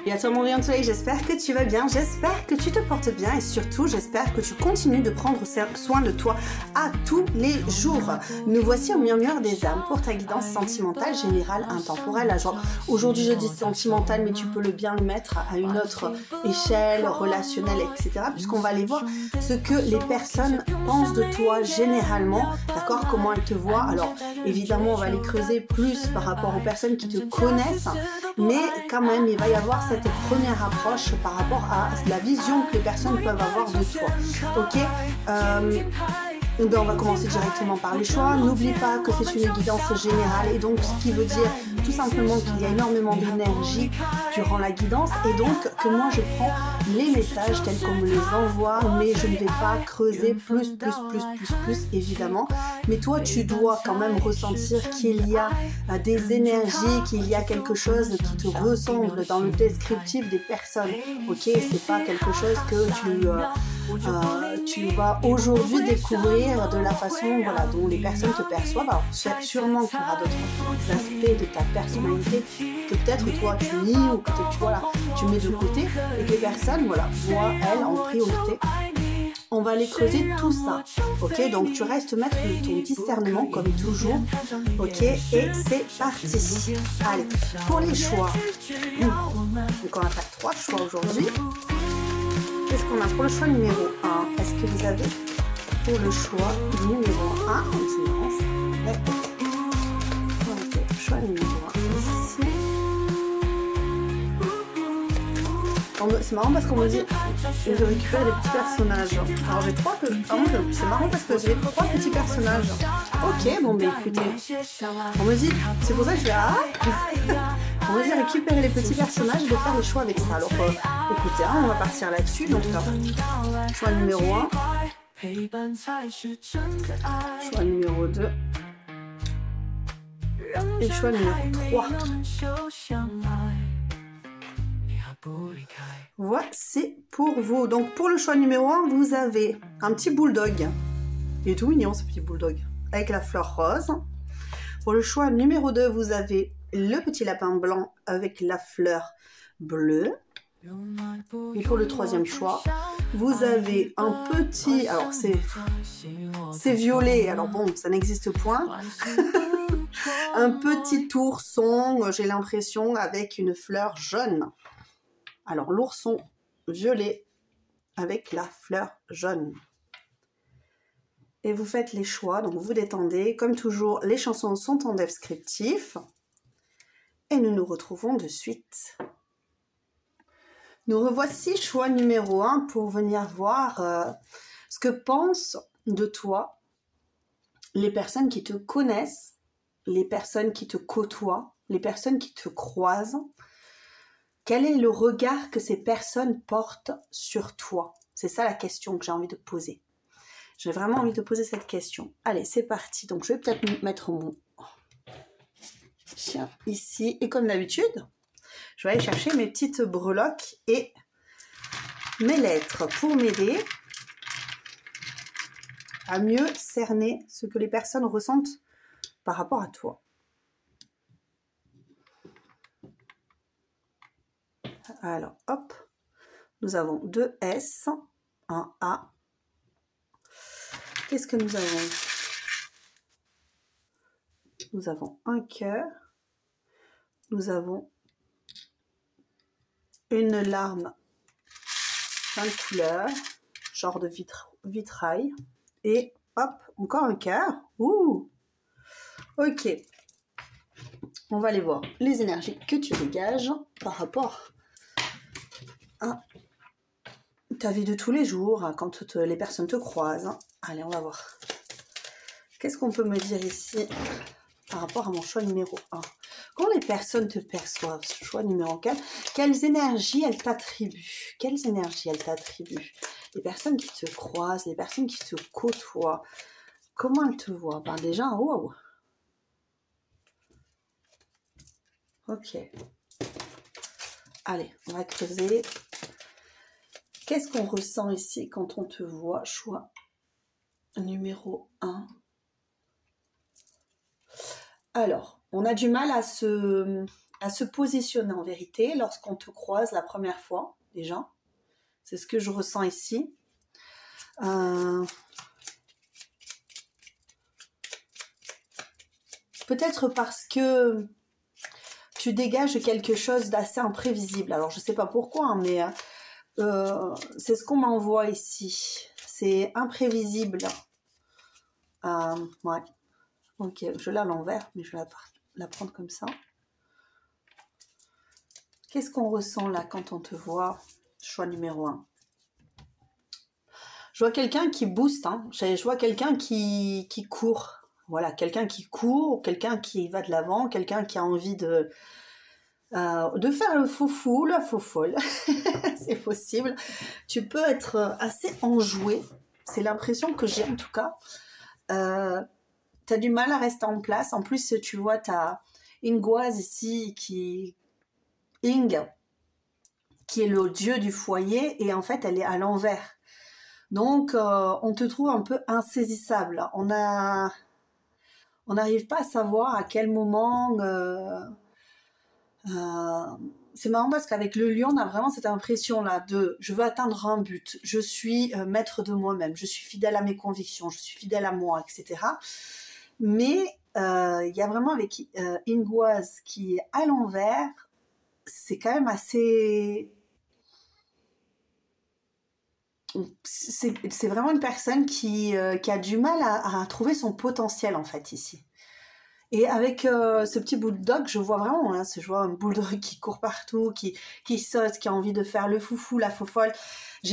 Et à toi mon rayon de soleil, j'espère que tu vas bien, j'espère que tu te portes bien et surtout j'espère que tu continues de prendre soin de toi à tous les jours. Nous voici au murmure des âmes pour ta guidance sentimentale générale intemporelle. Aujourd'hui je dis sentimentale mais tu peux bien le mettre à une autre échelle, relationnelle, etc. Puisqu'on va aller voir ce que les personnes pensent de toi généralement, d'accord, comment elles te voient. Alors évidemment on va les creuser plus par rapport aux personnes qui te connaissent, mais quand même il va y avoir cette première approche par rapport à la vision que les personnes peuvent avoir de toi. Ok, on va commencer directement par les choix. N'oublie pas que c'est une guidance générale et donc ce qui veut dire tout simplement qu'il y a énormément d'énergie durant la guidance et donc que moi je prends les messages tels qu'on me les envoie, mais je ne vais pas creuser plus évidemment. Mais toi tu dois quand même ressentir qu'il y a des énergies, qu'il y a quelque chose qui te ressemble dans le descriptif des personnes. Ok, c'est pas quelque chose que tu vas aujourd'hui découvrir de la façon dont les personnes te perçoivent. Alors sûrement qu'il y aura d'autres aspects de ta personnalité que peut-être toi tu nies ou que tu mets de côté et que les personnes voient elles en priorité. On va aller creuser tout ça, ok? Donc tu restes maître de ton discernement comme toujours, ok? Et c'est parti. Allez, pour les choix, donc on va faire 3 choix aujourd'hui. Qu'est-ce qu'on a pour le choix numéro 1? Est-ce que vous avez pour le choix numéro 1? Ok, choix numéro 1 ici. C'est marrant parce qu'on me dit de récupérer les petits personnages. Alors j'ai 3 c'est marrant parce que j'ai 3 petits personnages. Ok, bon ben écoutez, on me dit, c'est pour ça que je vais on me dit récupérer les petits personnages et de faire les choix avec ça. Alors écoutez, on va partir là-dessus. Donc choix numéro 1, choix numéro 2 et choix numéro 3. Voici pour vous. Donc pour le choix numéro 1, vous avez un petit bulldog. Il est tout mignon ce petit bulldog, avec la fleur rose. Pour le choix numéro 2, vous avez le petit lapin blanc avec la fleur bleue. Et pour le troisième choix, vous avez un petit... Alors c'est violet, alors bon, ça n'existe point. Un petit ourson, j'ai l'impression, avec une fleur jaune. Alors l'ourson violet avec la fleur jaune. Et vous faites les choix, donc vous détendez. Comme toujours, les chansons sont en descriptif. Et nous nous retrouvons de suite. Nous revoici choix numéro 1 pour venir voir ce que pensent de toi les personnes qui te connaissent, les personnes qui te côtoient, les personnes qui te croisent. Quel est le regard que ces personnes portent sur toi? C'est ça la question que j'ai envie de poser. J'ai vraiment envie de poser cette question. Allez, c'est parti. Donc, je vais peut-être mettre mon chien ici. Et comme d'habitude, je vais aller chercher mes petites breloques et mes lettres pour m'aider à mieux cerner ce que les personnes ressentent par rapport à toi. Alors, hop, nous avons 2 S, un A. Qu'est-ce que nous avons? Nous avons un cœur. Nous avons une larme plein de couleurs, genre de vitrail. Et hop, encore un cœur. Ouh! Ok. On va aller voir les énergies que tu dégages par rapport à ta vie de tous les jours, quand les personnes te croisent. Allez, on va voir. Qu'est-ce qu'on peut me dire ici par rapport à mon choix numéro 1? Quand les personnes te perçoivent, choix numéro 4, quelles énergies elles t'attribuent? Quelles énergies elles t'attribuent? Les personnes qui te croisent, les personnes qui te côtoient, comment elles te voient? Ben déjà, wow! Ok. Allez, on va creuser. Qu'est-ce qu'on ressent ici quand on te voit? Choix numéro 1. Alors, on a du mal à se à se positionner en vérité lorsqu'on te croise la première fois, déjà. C'est ce que je ressens ici. Peut-être parce que tu dégages quelque chose d'assez imprévisible. Alors, je ne sais pas pourquoi, hein, mais c'est ce qu'on m'envoie ici. C'est imprévisible. Ouais. Ok, je l'ai à l'envers, mais je vais la prendre comme ça. Qu'est-ce qu'on ressent là quand on te voit? Choix numéro 1. Je vois quelqu'un qui booste, hein. Je vois quelqu'un qui court. Voilà, quelqu'un qui court, quelqu'un qui va de l'avant, quelqu'un qui a envie de faire le fou, la faux folle. C'est possible. Tu peux être assez enjoué. C'est l'impression que j'ai en tout cas. Tu as du mal à rester en place. En plus, tu vois, tu as Ingoise ici Ing, qui est le dieu du foyer, et en fait, elle est à l'envers. Donc, on te trouve un peu insaisissable. On n'arrive pas à savoir à quel moment... c'est marrant parce qu'avec le lion, on a vraiment cette impression-là de je veux atteindre un but, je suis maître de moi-même, je suis fidèle à mes convictions, je suis fidèle à moi, etc. Mais il y a vraiment avec Ingoise qui est à l'envers, c'est quand même assez... C'est vraiment une personne qui a du mal à trouver son potentiel en fait ici. Et avec ce petit bulldog, je vois vraiment, hein, je vois un bulldog qui court partout, qui saute, qui a envie de faire le foufou, la faux-folle.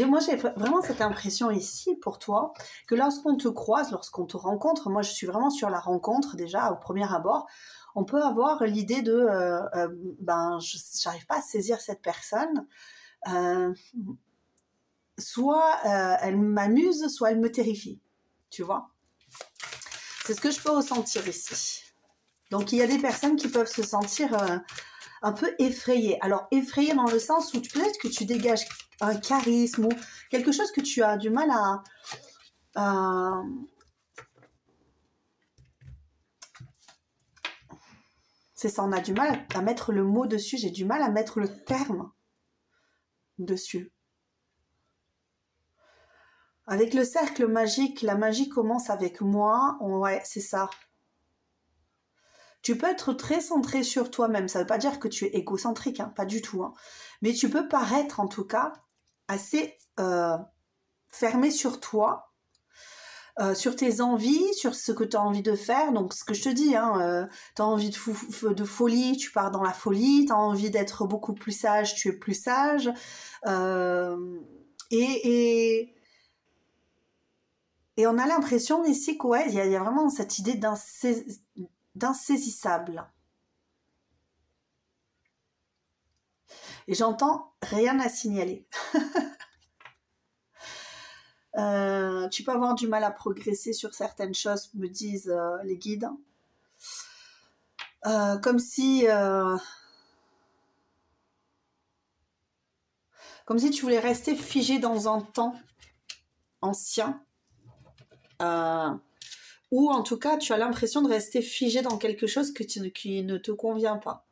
Moi, j'ai vraiment cette impression ici pour toi, que lorsqu'on te croise, lorsqu'on te rencontre, moi je suis vraiment sur la rencontre déjà au premier abord, on peut avoir l'idée de, j'arrive pas à saisir cette personne, soit elle m'amuse, soit elle me terrifie, tu vois. C'est ce que je peux ressentir ici. Donc, il y a des personnes qui peuvent se sentir un peu effrayées. Alors, effrayées dans le sens où peut-être que tu dégages un charisme ou quelque chose que tu as du mal à c'est ça, on a du mal à mettre le mot dessus. J'ai du mal à mettre le terme dessus. Avec le cercle magique, la magie commence avec moi. Ouais, c'est ça. Tu peux être très centré sur toi-même. Ça ne veut pas dire que tu es égocentrique, hein, pas du tout. Hein. Mais tu peux paraître, en tout cas, assez fermé sur toi, sur tes envies, sur ce que tu as envie de faire. Donc, ce que je te dis, hein, tu as envie de folie, tu pars dans la folie. Tu as envie d'être beaucoup plus sage, tu es plus sage. Et on a l'impression ici qu'il y a vraiment cette idée d'insaisissable. Et j'entends rien à signaler. Tu peux avoir du mal à progresser sur certaines choses, me disent les guides. Comme si tu voulais rester figé dans un temps ancien. Ou en tout cas, tu as l'impression de rester figé dans quelque chose qui ne te convient pas.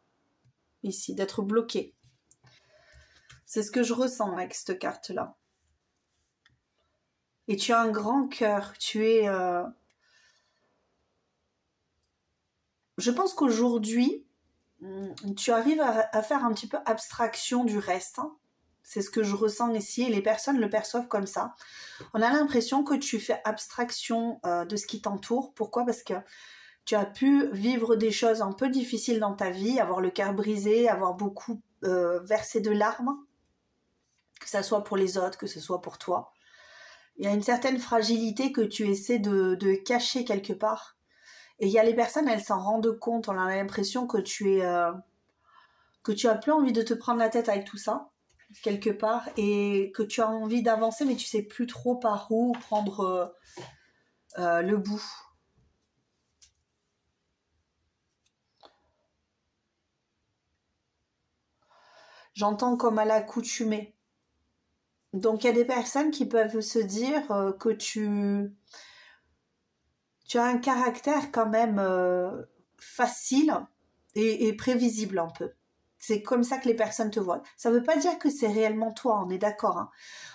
Ici, d'être bloqué. C'est ce que je ressens avec cette carte-là. Et tu as un grand cœur. Tu es... Je pense qu'aujourd'hui, tu arrives à faire un petit peu abstraction du reste. Hein. C'est ce que je ressens ici et les personnes le perçoivent comme ça. On a l'impression que tu fais abstraction de ce qui t'entoure. Pourquoi? Parce que tu as pu vivre des choses un peu difficiles dans ta vie, avoir le cœur brisé, avoir beaucoup versé de larmes, que ce soit pour les autres, que ce soit pour toi. Il y a une certaine fragilité que tu essaies de cacher quelque part. Et il y a les personnes, elles s'en rendent compte. On a l'impression que tu as plus envie de te prendre la tête avec tout ça, quelque part, et que tu as envie d'avancer, mais tu sais plus trop par où prendre le bout. J'entends comme à l'accoutumée. Donc, il y a des personnes qui peuvent se dire que tu as un caractère quand même facile et prévisible un peu. C'est comme ça que les personnes te voient. Ça ne veut pas dire que c'est réellement toi, on est d'accord, hein.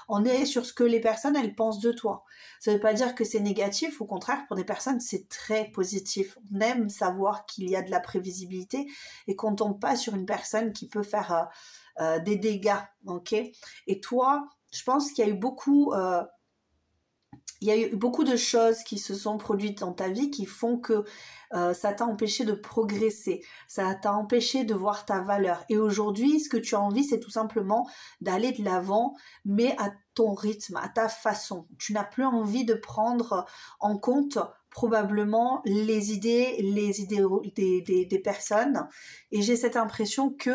On est sur ce que les personnes, elles pensent de toi. Ça ne veut pas dire que c'est négatif, au contraire, pour des personnes, c'est très positif. On aime savoir qu'il y a de la prévisibilité et qu'on ne tombe pas sur une personne qui peut faire des dégâts, ok? Et toi, je pense qu'il y a eu beaucoup de choses qui se sont produites dans ta vie qui font que ça t'a empêché de progresser, ça t'a empêché de voir ta valeur. Et aujourd'hui, ce que tu as envie, c'est tout simplement d'aller de l'avant, mais à ton rythme, à ta façon. Tu n'as plus envie de prendre en compte probablement les idées des personnes. Et j'ai cette impression que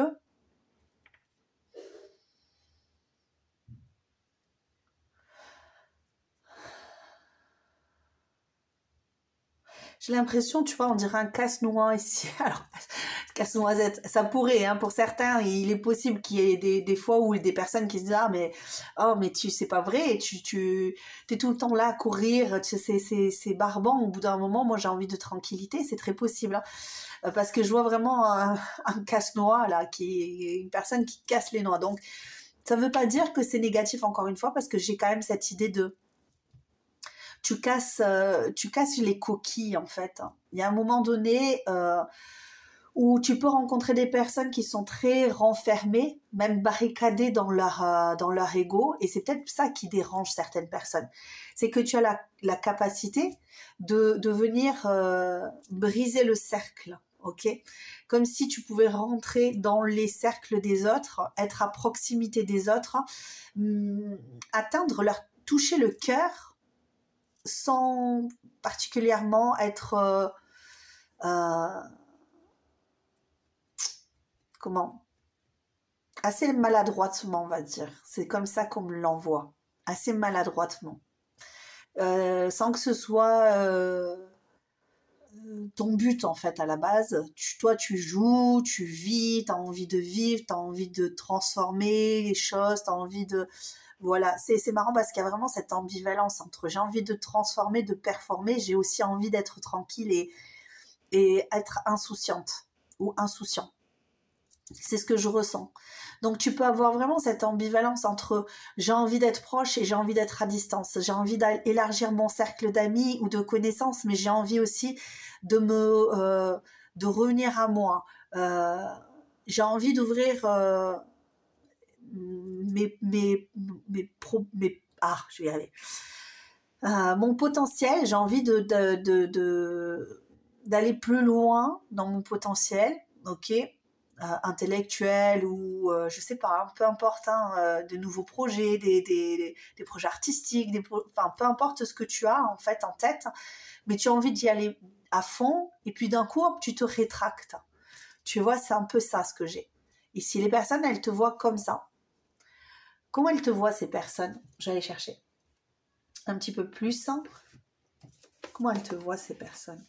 j'ai l'impression, tu vois, on dirait un casse-noix ici. Alors, casse-noisette, ça pourrait, hein, pour certains, il est possible qu'il y ait des fois où des personnes qui se disent, ah, mais, oh, mais c'est pas vrai, t'es tout le temps là à courir, c'est barbant, au bout d'un moment, moi j'ai envie de tranquillité, c'est très possible, hein. Parce que je vois vraiment un casse-noix, là, qui est une personne qui casse les noix. Donc, ça veut pas dire que c'est négatif, encore une fois, parce que j'ai quand même cette idée de tu casses les coquilles en fait. Il y a un moment donné où tu peux rencontrer des personnes qui sont très renfermées, même barricadées dans leur ego, et c'est peut-être ça qui dérange certaines personnes. C'est que tu as la capacité de venir briser le cercle, ok? Comme si tu pouvais rentrer dans les cercles des autres, être à proximité des autres, toucher le cœur sans particulièrement être assez maladroitement, on va dire. C'est comme ça qu'on me l'envoie, assez maladroitement, sans que ce soit ton but en fait à la base. Toi tu joues, tu vis, tu as envie de vivre, tu as envie de transformer les choses, tu as envie de... Voilà, c'est marrant parce qu'il y a vraiment cette ambivalence entre j'ai envie de transformer, de performer, j'ai aussi envie d'être tranquille et être insouciante ou insouciant. C'est ce que je ressens. Donc tu peux avoir vraiment cette ambivalence entre j'ai envie d'être proche et j'ai envie d'être à distance. J'ai envie d'élargir mon cercle d'amis ou de connaissances, mais j'ai envie aussi de revenir à moi. J'ai envie d'ouvrir je vais y arriver. Mon potentiel, j'ai envie d'aller plus loin dans mon potentiel, ok, intellectuel ou je sais pas, peu importe, hein, de nouveaux projets, des projets artistiques, enfin peu importe ce que tu as en fait en tête, mais tu as envie d'y aller à fond et puis d'un coup tu te rétractes. Tu vois, c'est un peu ça ce que j'ai. Et si les personnes elles te voient comme ça, comment elles te voient ces personnes? J'allais chercher un petit peu plus. Comment elles te voient ces personnes?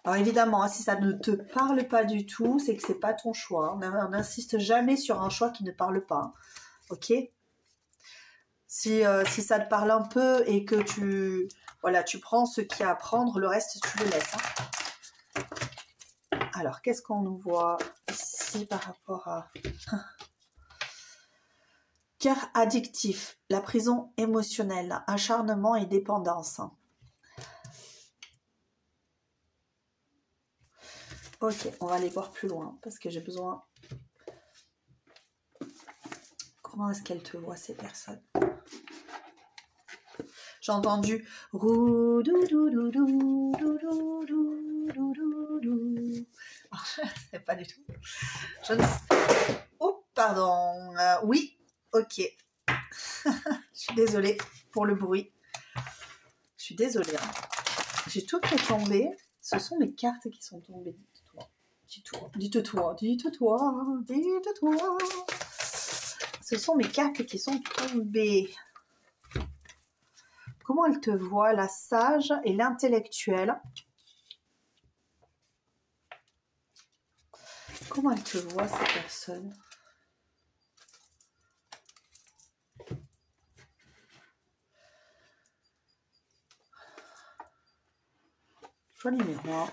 Alors évidemment, si ça ne te parle pas du tout, c'est que c'est pas ton choix. On n'insiste jamais sur un choix qui ne parle pas. Ok? Si ça te parle un peu et que tu prends ce qu'il y a à prendre, le reste tu le laisses. Alors, qu'est-ce qu'on nous voit ici par rapport à... Cœur addictif, la prison émotionnelle, acharnement et dépendance. Ok, on va aller voir plus loin parce que j'ai besoin... Comment est-ce qu'elles te voient ces personnes? J'ai entendu... C'est pas du tout. Oh, pardon. Oui, ok. Je suis désolée pour le bruit. Je suis désolée. J'ai tout fait tomber. Ce sont mes cartes qui sont tombées. Dites-toi. Ce sont mes cartes qui sont tombées. Comment elle te voit, la sage et l'intellectuelle? Comment elle te voit, ces personnes? Choix numéro 1.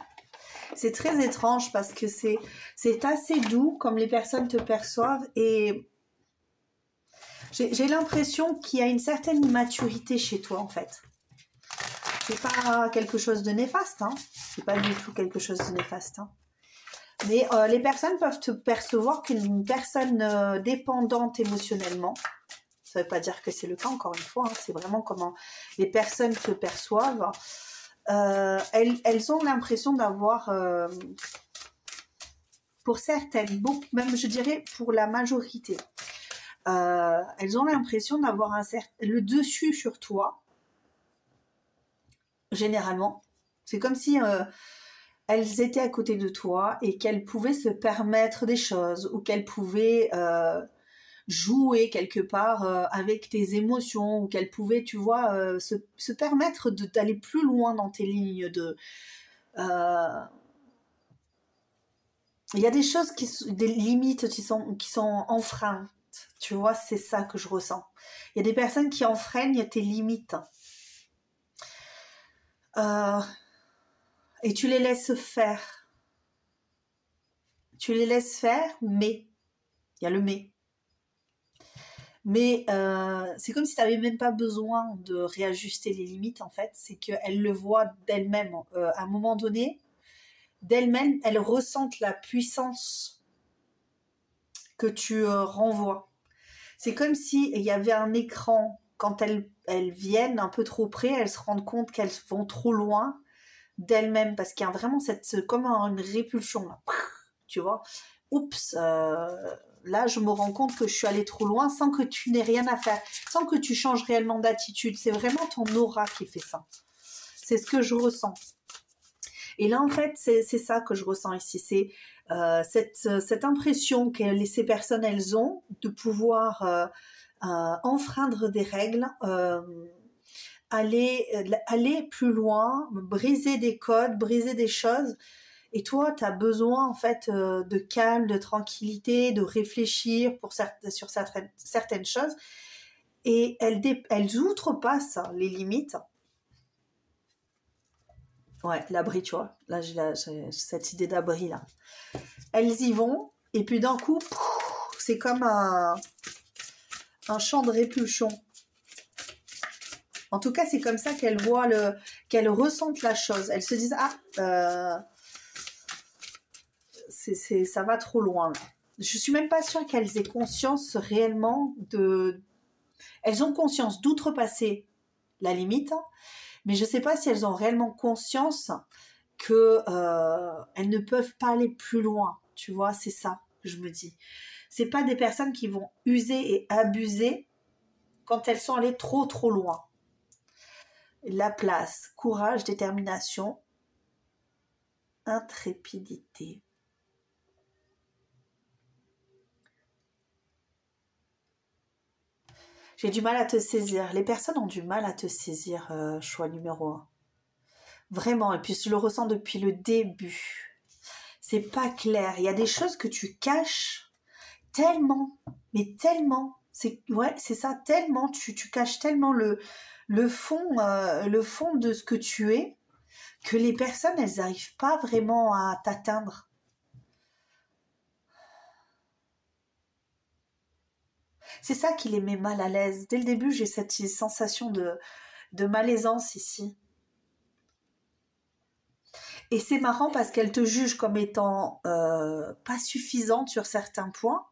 C'est très étrange parce que c'est assez doux comme les personnes te perçoivent et j'ai l'impression qu'il y a une certaine immaturité chez toi en fait. C'est pas quelque chose de néfaste, hein. C'est pas du tout quelque chose de néfaste, hein. Mais les personnes peuvent te percevoir qu'une personne dépendante émotionnellement. Ça ne veut pas dire que c'est le cas, encore une fois, hein. C'est vraiment comment les personnes te perçoivent. Elles ont l'impression d'avoir, pour certaines, même je dirais pour la majorité, elles ont l'impression d'avoir le dessus sur toi, généralement. C'est comme si elles étaient à côté de toi et qu'elles pouvaient se permettre des choses ou qu'elles pouvaient jouer quelque part avec tes émotions ou qu'elles pouvaient, tu vois, se permettre d'aller plus loin dans tes lignes de... Il y a des choses, des limites qui sont enfreintes, tu vois, c'est ça que je ressens. Il y a des personnes qui enfreignent tes limites. Et tu les laisses faire. Tu les laisses faire, mais... Il y a le mais. Mais c'est comme si tu n'avais même pas besoin de réajuster les limites, en fait. C'est qu'elles le voient d'elles-mêmes. À un moment donné, d'elles-mêmes, elles ressentent la puissance que tu renvoies. C'est comme s'il y avait un écran. Quand elles viennent un peu trop près, elles se rendent compte qu'elles vont trop loin d'elles-mêmes. Parce qu'il y a vraiment comme une répulsion, là. Tu vois. Oups, là, je me rends compte que je suis allée trop loin sans que tu n'aies rien à faire, sans que tu changes réellement d'attitude. C'est vraiment ton aura qui fait ça. C'est ce que je ressens. Et là, en fait, c'est ça que je ressens ici. C'est cette impression que ces personnes, elles ont de pouvoir enfreindre des règles, aller plus loin, briser des codes, briser des choses. Et toi, tu as besoin en fait de calme, de tranquillité, de réfléchir sur certaines choses. Et elles outrepassent les limites. Ouais, l'abri, tu vois. Là, j'ai cette idée d'abri, là. Elles y vont, et puis d'un coup, c'est comme un champ de répulsion. En tout cas, c'est comme ça qu'elles voient qu'elles ressentent la chose. Elles se disent, ça va trop loin, là. Je suis même pas sûre qu'elles aient conscience réellement Elles ont conscience d'outrepasser la limite, mais je sais pas si elles ont réellement conscience que elles ne peuvent pas aller plus loin. Tu vois, c'est ça que je me dis. C'est pas des personnes qui vont user et abuser quand elles sont allées trop trop loin. La place, courage, détermination, intrépidité. J'ai du mal à te saisir. Les personnes ont du mal à te saisir, choix numéro 1. Vraiment, et puis je le ressens depuis le début. C'est pas clair. Il y a des choses que tu caches tellement, mais tellement. C'est ça, tellement. Tu caches tellement le fond de ce que tu es que les personnes, elles n'arrivent pas vraiment à t'atteindre. C'est ça qui les met mal à l'aise. Dès le début, j'ai cette sensation de malaisance ici. Et c'est marrant parce qu'elle te juge comme étant pas suffisante sur certains points,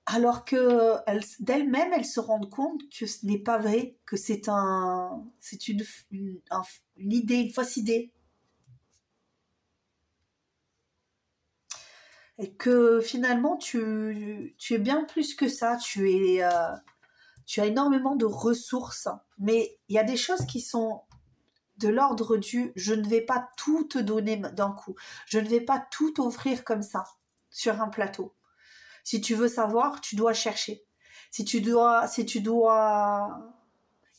alors que d'elle-même, elle se rend compte que ce n'est pas vrai, que c'est une idée, une fausse idée. Et que finalement, tu es bien plus que ça, tu as énormément de ressources, mais il y a des choses qui sont de l'ordre du « je ne vais pas tout te donner d'un coup, je ne vais pas tout t'offrir comme ça, sur un plateau ». Si tu veux savoir, tu dois chercher. Il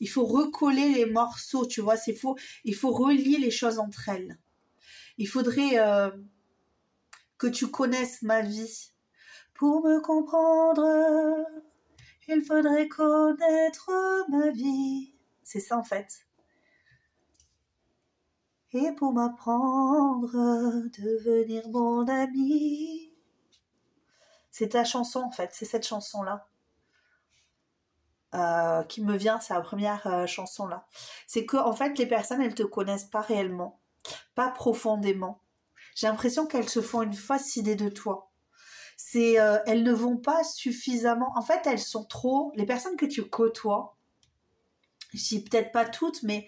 faut recoller les morceaux, tu vois, il faut relier les choses entre elles. Il faudrait que tu connaisses ma vie. Pour me comprendre, il faudrait connaître ma vie. C'est ça en fait. et pour m'apprendre à devenir mon ami. C'est ta chanson en fait, c'est cette chanson-là qui me vient, c'est la première chanson là. C'est que en fait les personnes elles te connaissent pas réellement, pas profondément. J'ai l'impression qu'elles se font une fausse idée de toi. Elles ne vont pas suffisamment. En fait, elles sont trop. Les personnes que tu côtoies, je dis peut-être pas toutes, mais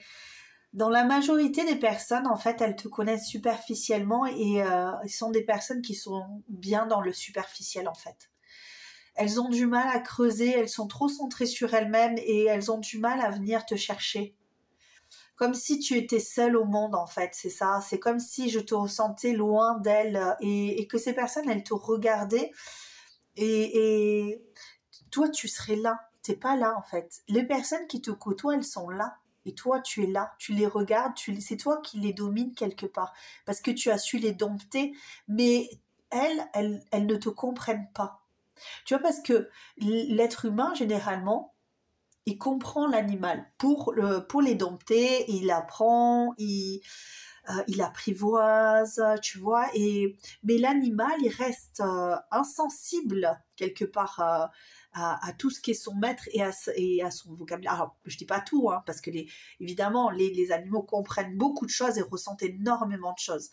dans la majorité des personnes, en fait, elles te connaissent superficiellement et sont des personnes qui sont bien dans le superficiel, en fait. Elles ont du mal à creuser, elles sont trop centrées sur elles-mêmes et elles ont du mal à venir te chercher. Comme si tu étais seule au monde, en fait, c'est ça. C'est comme si je te ressentais loin d'elles et que ces personnes, elles te regardaient et toi, tu serais là. T'es pas là, en fait. Les personnes qui te côtoient, elles sont là. Et toi, tu es là. Tu les regardes, c'est toi qui les domines quelque part. Parce que tu as su les dompter, mais elles ne te comprennent pas. Tu vois, parce que l'être humain, généralement, il comprend l'animal pour les dompter, il apprend, il apprivoise, tu vois, mais l'animal, il reste insensible quelque part à tout ce qui est son maître et à son vocabulaire. Alors, je dis pas tout, hein, parce que évidemment, les animaux comprennent beaucoup de choses et ressentent énormément de choses.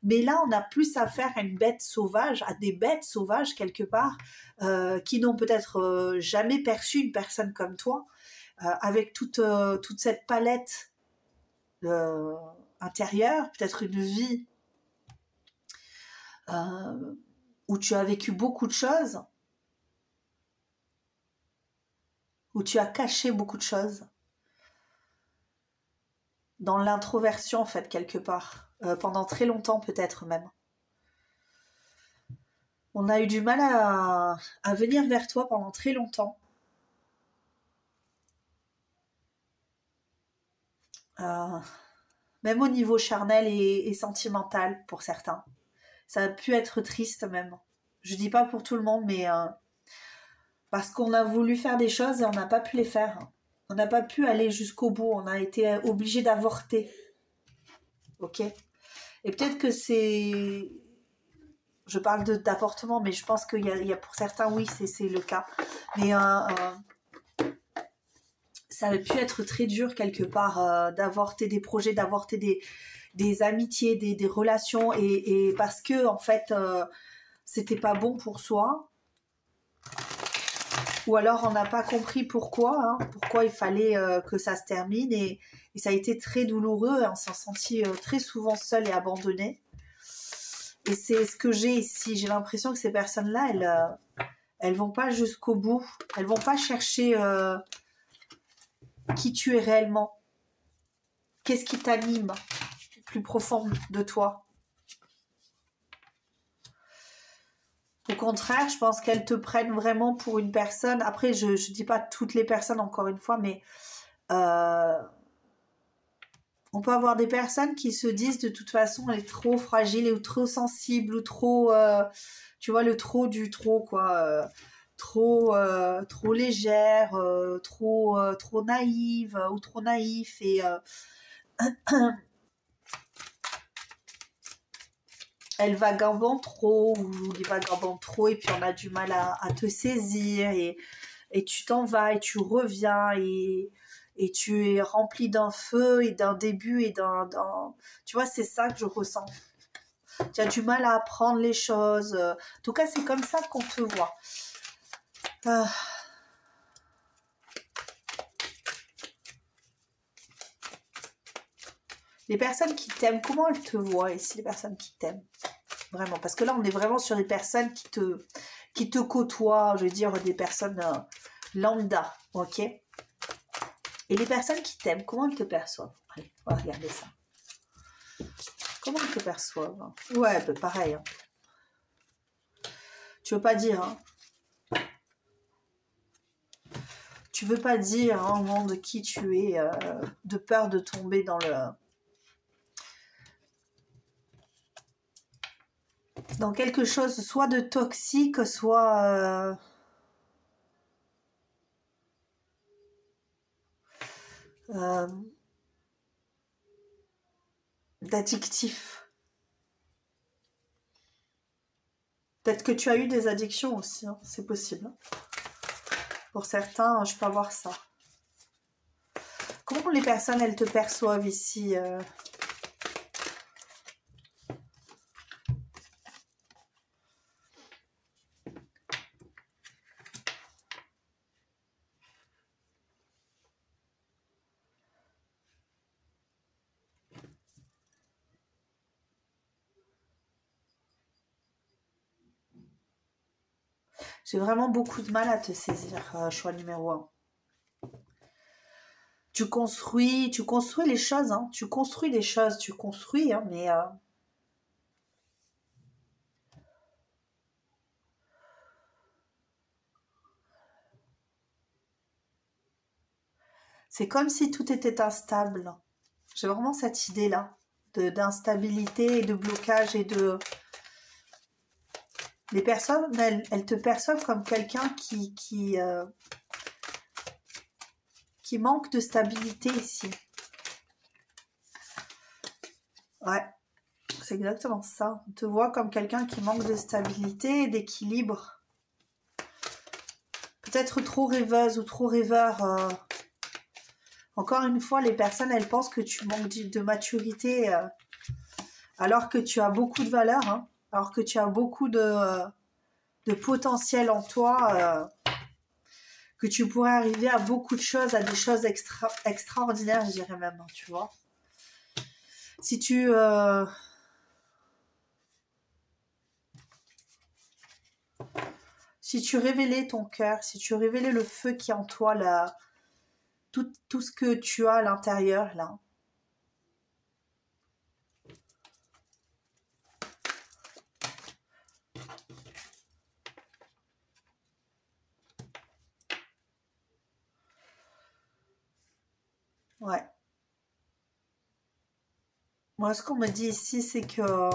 Mais là, on a plus affaire à une bête sauvage, à des bêtes sauvages quelque part, qui n'ont peut-être jamais perçu une personne comme toi, avec toute cette palette intérieure, peut-être une vie où tu as vécu beaucoup de choses, où tu as caché beaucoup de choses, dans l'introversion en fait quelque part, pendant très longtemps peut-être même. On a eu du mal à venir vers toi pendant très longtemps. Même au niveau charnel et sentimental pour certains. Ça a pu être triste même. Je dis pas pour tout le monde, mais parce qu'on a voulu faire des choses et on n'a pas pu les faire. On n'a pas pu aller jusqu'au bout. On a été obligé d'avorter. Ok. Et peut-être que c'est... Je parle d'avortement, mais je pense qu'il y a pour certains, oui, c'est le cas. Mais ça a pu être très dur quelque part d'avorter des projets, d'avorter des amitiés, des relations, et parce que en fait, c'était pas bon pour soi. Ou alors on n'a pas compris pourquoi il fallait que ça se termine et ça a été très douloureux, on s'est senti très souvent seul et abandonné. Et c'est ce que j'ai ici, j'ai l'impression que ces personnes-là, elles vont pas jusqu'au bout, elles vont pas chercher qui tu es réellement, qu'est-ce qui t'anime plus profond de toi. Au contraire, je pense qu'elles te prennent vraiment pour une personne. Après, je dis pas toutes les personnes, encore une fois, mais on peut avoir des personnes qui se disent de toute façon, elle est trop fragile ou trop sensible ou trop, tu vois, le trop du trop, quoi. Trop légère, trop naïve ou trop naïf. Et elle vagabond trop ou il vagabond trop et puis on a du mal à te saisir et tu t'en vas et tu reviens et tu es rempli d'un feu et d'un début et tu vois, c'est ça que je ressens. Tu as du mal à apprendre les choses. En tout cas, c'est comme ça qu'on te voit. Les personnes qui t'aiment, comment elles te voient ici, les personnes qui t'aiment? Vraiment, parce que là, on est vraiment sur des personnes qui te côtoient, je veux dire, des personnes lambda, ok? Et les personnes qui t'aiment, comment elles te perçoivent? Allez, on va regarder ça. Comment elles te perçoivent? Ouais, bah, pareil. Hein. Tu veux pas dire, hein? Tu veux pas dire hein, au monde qui tu es, de peur de tomber dans quelque chose, soit de toxique, soit... d'addictif. Peut-être que tu as eu des addictions aussi, hein, c'est possible. Hein. Pour certains, je peux avoir ça. Comment les personnes, elles te perçoivent ici J'ai vraiment beaucoup de mal à te saisir, choix numéro 1. Tu construis les choses, hein. Tu construis des choses, tu construis, hein, mais c'est comme si tout était instable. J'ai vraiment cette idée-là d'instabilité et de blocage et de... Les personnes, elles te perçoivent comme quelqu'un qui manque de stabilité ici. Ouais, c'est exactement ça. On te voit comme quelqu'un qui manque de stabilité et d'équilibre. Peut-être trop rêveuse ou trop rêveur. Encore une fois, les personnes, elles pensent que tu manques de maturité alors que tu as beaucoup de valeur, hein, alors que tu as beaucoup de potentiel en toi, que tu pourrais arriver à beaucoup de choses, à des choses extraordinaires, je dirais même, hein, tu vois. Si tu... si tu révélais ton cœur, si tu révélais le feu qui est en toi, là, tout ce que tu as à l'intérieur, là. Ouais. Moi, ce qu'on me dit ici, c'est que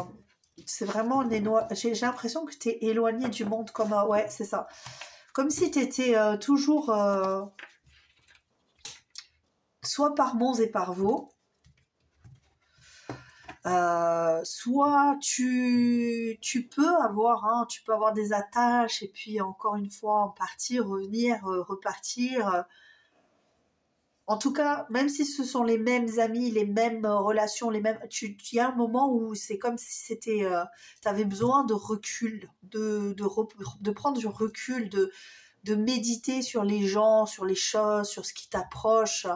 c'est vraiment... J'ai l'impression que tu es éloigné du monde comme... ouais, c'est ça. Comme si tu étais toujours... soit par Mons et par Vaux, soit tu peux avoir, hein, tu peux avoir des attaches et puis encore une fois en partir, revenir, repartir. En tout cas, même si ce sont les mêmes amis, les mêmes relations, les mêmes, il y a un moment où c'est comme si c'était, tu avais besoin de recul, de prendre du recul, de méditer sur les gens, sur les choses, sur ce qui t'approche.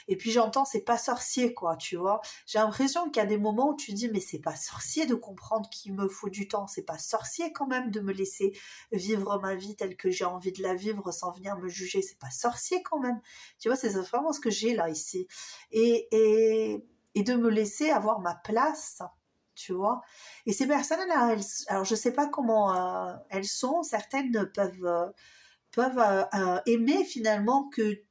Et puis j'entends, c'est pas sorcier, quoi, tu vois. J'ai l'impression qu'il y a des moments où tu dis, mais c'est pas sorcier de comprendre qu'il me faut du temps. C'est pas sorcier quand même de me laisser vivre ma vie telle que j'ai envie de la vivre sans venir me juger. C'est pas sorcier quand même. Tu vois, c'est vraiment ce que j'ai là, ici. Et de me laisser avoir ma place, tu vois. Et ces personnes-là, alors je sais pas comment elles sont. Certaines peuvent aimer finalement que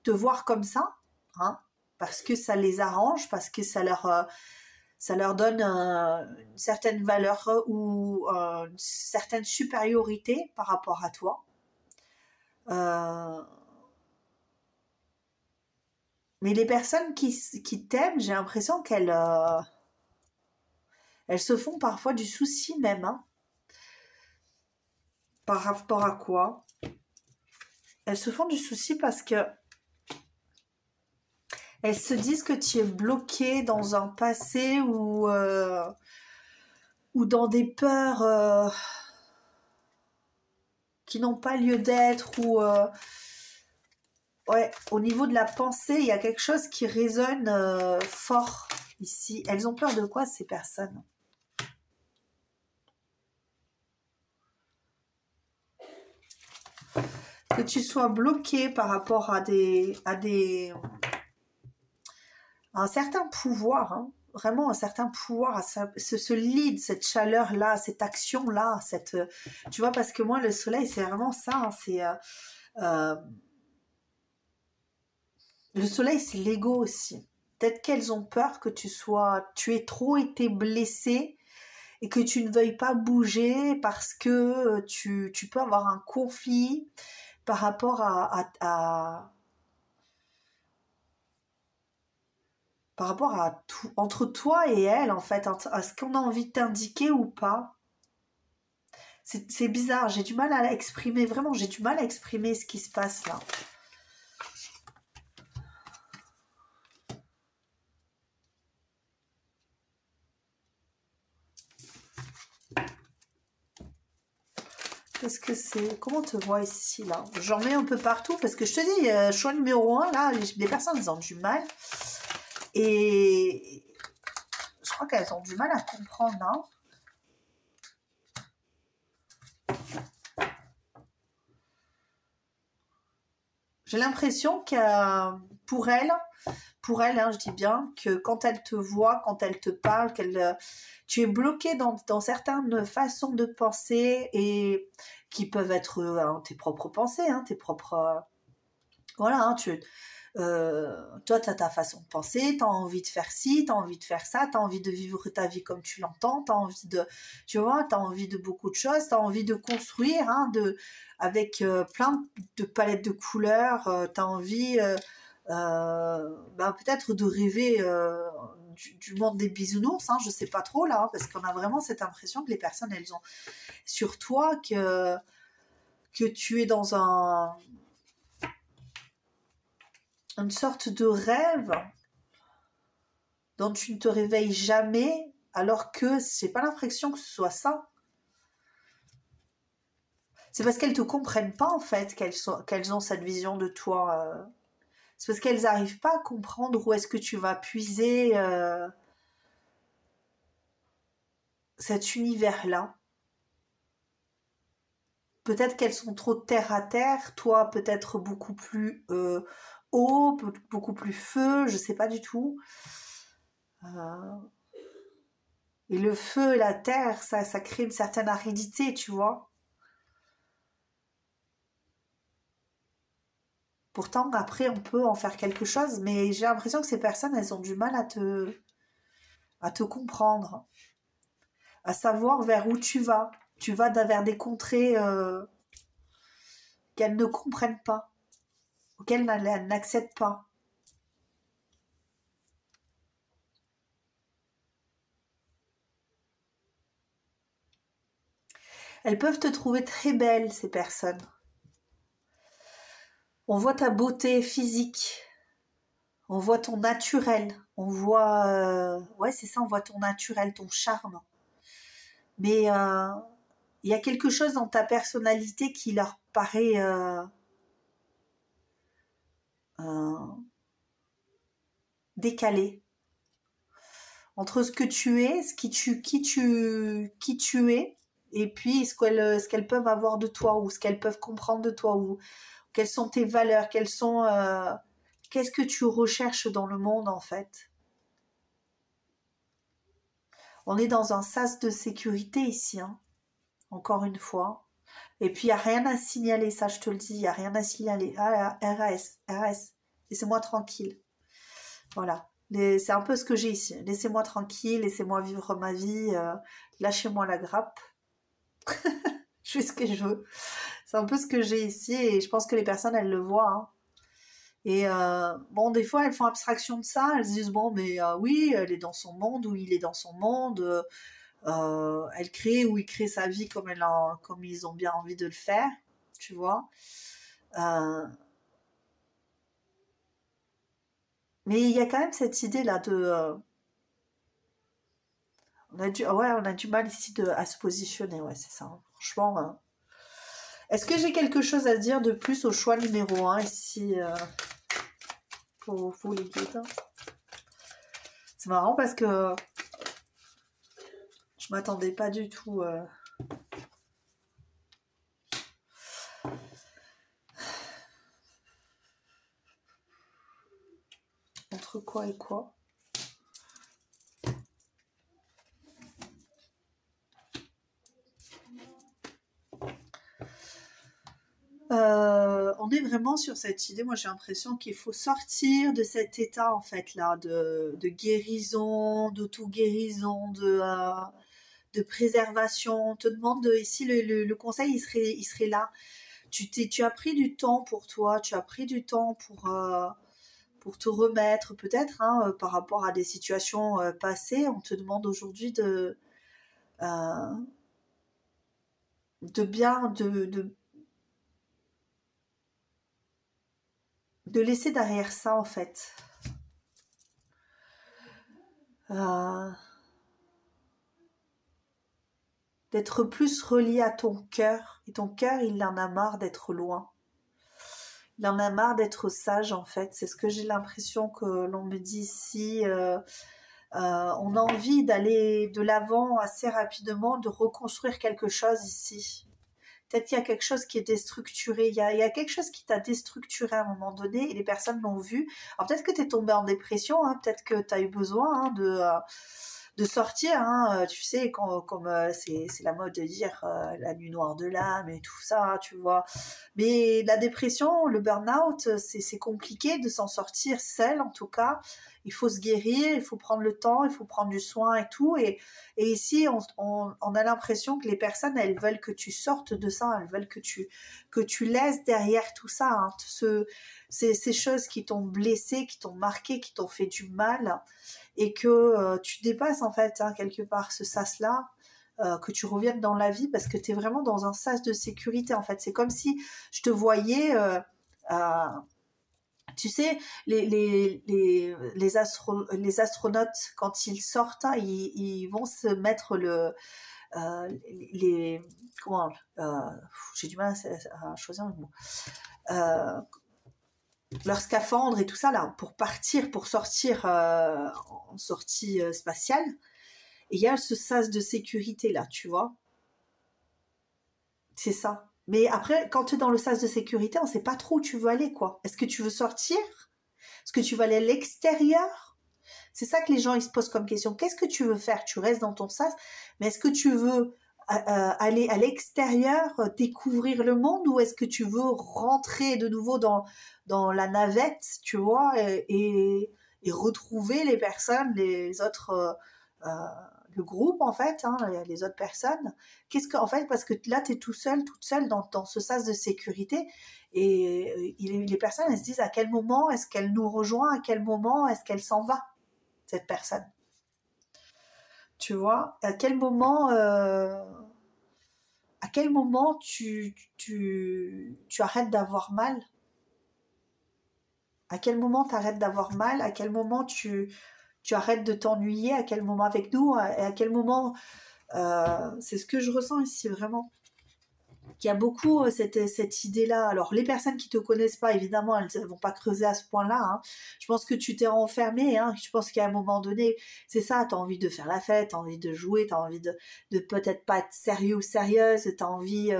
te voir comme ça, hein, parce que ça les arrange, parce que ça leur donne une certaine valeur ou une certaine supériorité par rapport à toi. Mais les personnes qui t'aiment, j'ai l'impression elles se font parfois du souci même, hein. Par rapport à quoi? Elles se font du souci parce que elles se disent que tu es bloqué dans un passé ou dans des peurs qui n'ont pas lieu d'être ou ouais, au niveau de la pensée, il y a quelque chose qui résonne fort ici. Elles ont peur de quoi ces personnes? Que tu sois bloqué par rapport à un certain pouvoir, hein, vraiment un certain pouvoir, à ce lead, cette chaleur-là, cette action-là, tu vois, parce que moi, le soleil, c'est vraiment ça, hein, c'est... le soleil, c'est l'ego aussi. Peut-être qu'elles ont peur que tu aies trop été blessé et que tu ne veuilles pas bouger parce que tu peux avoir un conflit par rapport par rapport à tout, entre toi et elle, en fait, à ce qu'on a envie de t'indiquer ou pas. C'est bizarre, j'ai du mal à l'exprimer, vraiment, j'ai du mal à exprimer ce qui se passe là. Qu'est-ce que c'est? Comment on te voit ici, là? J'en mets un peu partout, parce que je te dis, choix numéro 1, là, les personnes, elles ont du mal. Et je crois qu'elles ont du mal à comprendre, hein. J'ai l'impression que pour elle, hein, je dis bien, que quand elle te voit, quand elle te parle, tu es bloqué dans certaines façons de penser et qui peuvent être tes propres pensées, hein, tes propres... voilà, hein, toi, tu as ta façon de penser, tu as envie de faire ci, tu as envie de faire ça, tu as envie de vivre ta vie comme tu l'entends, tu as envie de, tu vois, tu as envie de beaucoup de choses, tu as envie de construire, hein, avec plein de palettes de couleurs, tu as envie peut-être de rêver du monde des bisounours, hein, je sais pas trop là, hein, parce qu'on a vraiment cette impression que les personnes, elles ont sur toi que tu es dans une sorte de rêve dont tu ne te réveilles jamais, alors que j'ai pas l'impression que ce soit ça. C'est parce qu'elles te comprennent pas en fait qu'elles ont cette vision de toi. C'est parce qu'elles n'arrivent pas à comprendre où est-ce que tu vas puiser cet univers-là. Peut-être qu'elles sont trop terre à terre, toi peut-être beaucoup plus eau, beaucoup plus feu, je sais pas du tout. Et le feu et la terre, ça crée une certaine aridité, tu vois. Pourtant, après, on peut en faire quelque chose, mais j'ai l'impression que ces personnes, elles ont du mal à te comprendre, à savoir vers où tu vas. Tu vas vers des contrées qu'elles ne comprennent pas, auxquelles elles n'accèdent pas. Elles peuvent te trouver très belle, ces personnes. On voit ta beauté physique, on voit ton naturel, on voit... ouais, c'est ça, on voit ton naturel, ton charme. Mais il y a quelque chose dans ta personnalité qui leur paraît décalé. Entre ce que tu es, qui tu es, et puis ce qu'elles peuvent avoir de toi, ou ce qu'elles peuvent comprendre de toi, ou quelles sont tes valeurs, qu'est-ce que tu recherches dans le monde en fait. On est dans un sas de sécurité ici, hein, encore une fois. Et puis il n'y a rien à signaler, ça je te le dis, il n'y a rien à signaler. Ah, RS, laissez-moi tranquille. Voilà. C'est un peu ce que j'ai ici. Laissez-moi tranquille, laissez-moi vivre ma vie, lâchez-moi la grappe. Je fais ce que je veux. C'est un peu ce que j'ai ici et je pense que les personnes, elles le voient. Hein. Et bon, des fois, elles font abstraction de ça. Elles se disent, bon, mais oui, elle est dans son monde ou il est dans son monde. Elle crée ou il crée sa vie comme ils ont bien envie de le faire. Tu vois. Mais il y a quand même cette idée-là de... on a du mal ici à se positionner, ouais, c'est ça. Hein. Franchement, est-ce que j'ai quelque chose à dire de plus au choix numéro 1 ici pour vous les guides? C'est marrant parce que je m'attendais pas du tout. Entre quoi et quoi? On est vraiment sur cette idée, moi j'ai l'impression qu'il faut sortir de cet état en fait là, de guérison, d'auto-guérison, de préservation. On te demande ici le conseil, il serait là. Tu as pris du temps pour toi, tu as pris du temps pour te remettre peut-être hein, par rapport à des situations passées. On te demande aujourd'hui euh, de bien, de laisser derrière ça en fait. Euh, D'être plus relié à ton cœur. Et ton cœur, il en a marre d'être loin. Il en a marre d'être sage en fait. C'est ce que j'ai l'impression que l'on me dit ici. On a envie d'aller de l'avant assez rapidement, de reconstruire quelque chose ici. Peut-être qu'il y a quelque chose qui est déstructuré, il y a quelque chose qui t'a déstructuré à un moment donné et les personnes l'ont vu. Alors peut-être que tu es tombé en dépression, hein, peut-être que tu as eu besoin hein, de sortir, hein, tu sais, comme c'est la mode de dire la nuit noire de l'âme et tout ça, tu vois. Mais la dépression, le burn-out, c'est compliqué de s'en sortir seul en tout cas. Il faut se guérir, il faut prendre le temps, il faut prendre du soin et tout. Et ici, on a l'impression que les personnes, elles veulent que tu sortes de ça, elles veulent que tu laisses derrière tout ça, hein, ces choses qui t'ont blessé, qui t'ont marqué, qui t'ont fait du mal, et que tu dépasses en fait hein, quelque part ce sas-là, que tu reviennes dans la vie parce que tu es vraiment dans un sas de sécurité en fait. C'est comme si je te voyais... tu sais, les astronautes, quand ils sortent, hein, ils vont se mettre les comment j'ai du mal à choisir le mot. Leur scaphandre et tout ça là pour partir, pour sortir en sortie spatiale. Et il y a ce sas de sécurité là, tu vois. C'est ça. Mais après, quand tu es dans le sas de sécurité, on ne sait pas trop où tu veux aller, quoi. Est-ce que tu veux sortir? Est-ce que tu vas aller à l'extérieur? C'est ça que les gens ils se posent comme question. Qu'est-ce que tu veux faire? Tu restes dans ton sas, mais est-ce que tu veux aller à l'extérieur, découvrir le monde, ou est-ce que tu veux rentrer de nouveau dans la navette, tu vois, et retrouver les personnes, les autres, le groupe en fait, hein, les autres personnes. Qu'est-ce que, en fait, parce que là, tu es tout seul, toute seule dans ce sas de sécurité. Et les personnes, elles se disent à quel moment est-ce qu'elle nous rejoint, à quel moment est-ce qu'elle s'en va, cette personne. Tu vois, à quel moment tu arrêtes d'avoir mal? À quel moment tu arrêtes d'avoir mal? À quel moment tu arrêtes de t'ennuyer? À quel moment avec nous? Et à quel moment... c'est ce que je ressens ici, vraiment. Il y a beaucoup cette idée-là. Alors, les personnes qui te connaissent pas, évidemment, elles ne vont pas creuser à ce point-là. Hein. Je pense que tu t'es renfermé. Hein. Je pense qu'à un moment donné, c'est ça, tu as envie de faire la fête, tu as envie de jouer, tu as envie de peut-être pas être sérieux ou sérieuse, tu as envie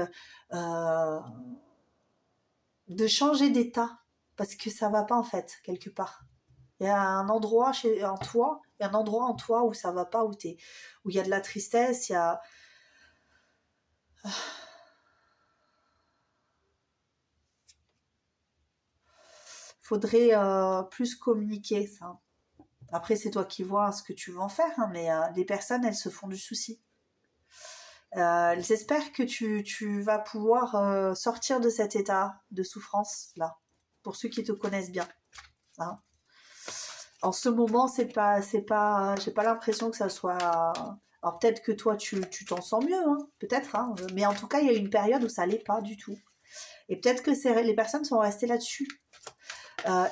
de changer d'état. Parce que ça va pas, en fait, quelque part. Il y a un endroit en toi, il y a un endroit en toi où ça va pas, où il y a de la tristesse, il y a... Faudrait plus communiquer ça. Après, c'est toi qui vois ce que tu veux en faire, hein, mais les personnes, elles se font du souci. Elles espèrent que tu vas pouvoir sortir de cet état de souffrance là, pour ceux qui te connaissent bien. Hein. En ce moment, j'ai pas l'impression que ça soit. Alors peut-être que toi, tu t'en sens mieux, hein, peut-être, hein, mais en tout cas, il y a eu une période où ça allait pas du tout. Et peut-être que les personnes sont restées là-dessus.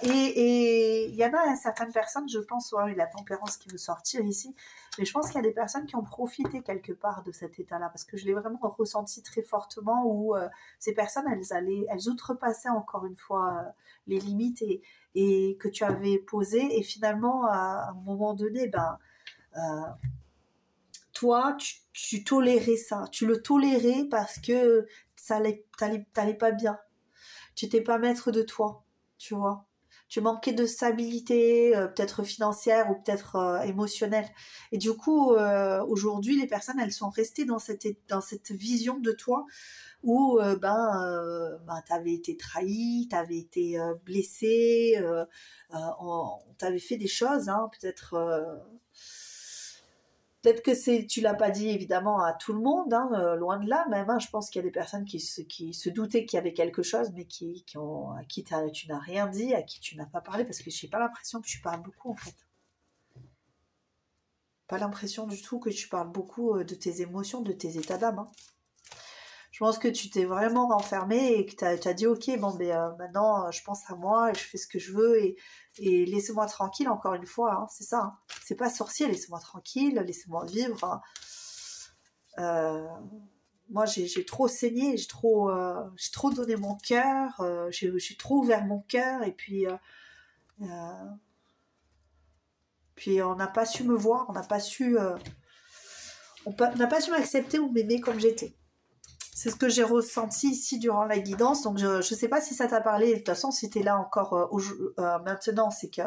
Et il y en a certaines personnes, je pense, ouais, la tempérance qui veut sortir ici, mais je pense qu'il y a des personnes qui ont profité quelque part de cet état-là, parce que je l'ai vraiment ressenti très fortement, où ces personnes, elles outrepassaient encore une fois les limites et que tu avais posées, et finalement, à un moment donné, toi, tu tolérais ça, tu le tolérais parce que t'allais pas bien, tu n'étais pas maître de toi. Tu vois, tu manquais de stabilité, peut-être financière ou peut-être émotionnelle. Et du coup, aujourd'hui, les personnes, elles sont restées dans cette vision de toi où t'avais été trahi, t'avais été blessé, on t'avait fait des choses, hein, peut-être Peut-être que tu l'as pas dit évidemment à tout le monde, hein, loin de là même. Hein, je pense qu'il y a des personnes qui se doutaient qu'il y avait quelque chose, mais à qui tu n'as rien dit, à qui tu n'as pas parlé, parce que je n'ai pas l'impression que tu parles beaucoup en fait. Pas l'impression du tout que tu parles beaucoup de tes émotions, de tes états d'âme. Hein. Je pense que tu t'es vraiment renfermé et que tu as dit ok, bon, ben, maintenant je pense à moi et je fais ce que je veux et laissez-moi tranquille, encore une fois, hein, c'est ça. Hein. C'est pas sorcier, laissez-moi tranquille, laissez-moi vivre. Hein. Moi, j'ai trop saigné, j'ai trop donné mon cœur, j'ai trop ouvert mon cœur et puis on n'a pas su me voir, on n'a pas su m'accepter ou m'aimer comme j'étais. C'est ce que j'ai ressenti ici durant la guidance. Donc, je ne sais pas si ça t'a parlé. De toute façon, si tu es là encore maintenant, c'est que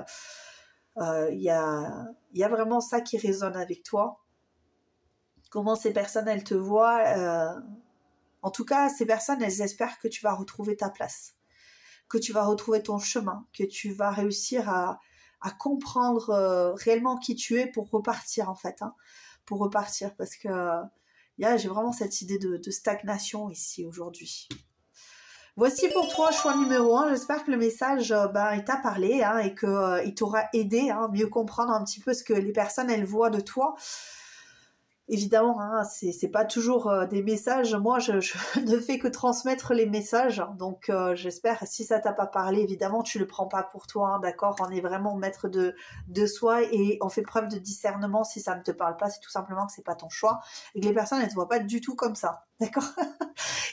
y a vraiment ça qui résonne avec toi. Comment ces personnes, elles te voient. En tout cas, ces personnes, elles espèrent que tu vas retrouver ta place, que tu vas retrouver ton chemin, que tu vas réussir à comprendre réellement qui tu es pour repartir, en fait. Hein, pour repartir, parce que... j'ai vraiment cette idée de stagnation ici aujourd'hui. Voici pour toi, choix numéro 1. J'espère que le message il t'a parlé hein, et qu'il t'aura aidé à mieux comprendre un petit peu ce que les personnes elles voient de toi. Évidemment, hein, c'est pas toujours des messages. Moi, je ne fais que transmettre les messages. Donc, j'espère, si ça t'a pas parlé, évidemment, tu le prends pas pour toi, hein, d'accord? On est vraiment maître de soi et on fait preuve de discernement. Si ça ne te parle pas, c'est tout simplement que c'est pas ton choix et que les personnes, elles te voient pas du tout comme ça, d'accord?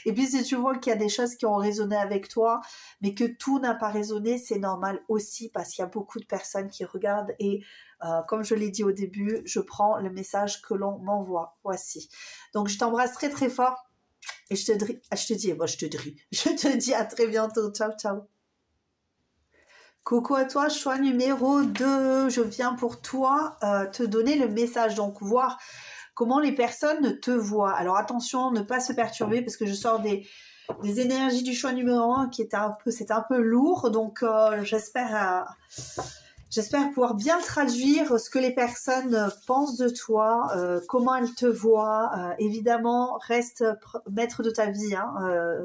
Et puis, si tu vois qu'il y a des choses qui ont résonné avec toi, mais que tout n'a pas résonné, c'est normal aussi parce qu'il y a beaucoup de personnes qui regardent et comme je l'ai dit au début, je prends le message que l'on m'envoie. Voici. Donc, je t'embrasse très très fort et je te dis à très bientôt. Ciao, ciao. Coucou à toi, choix numéro 2. Je viens pour toi te donner le message. Donc, voir comment les personnes te voient. Alors, attention, ne pas se perturber parce que je sors des énergies du choix numéro 1 qui c'était un peu lourd. Donc, J'espère pouvoir bien traduire ce que les personnes pensent de toi, comment elles te voient. Évidemment, reste maître de ta vie. Hein.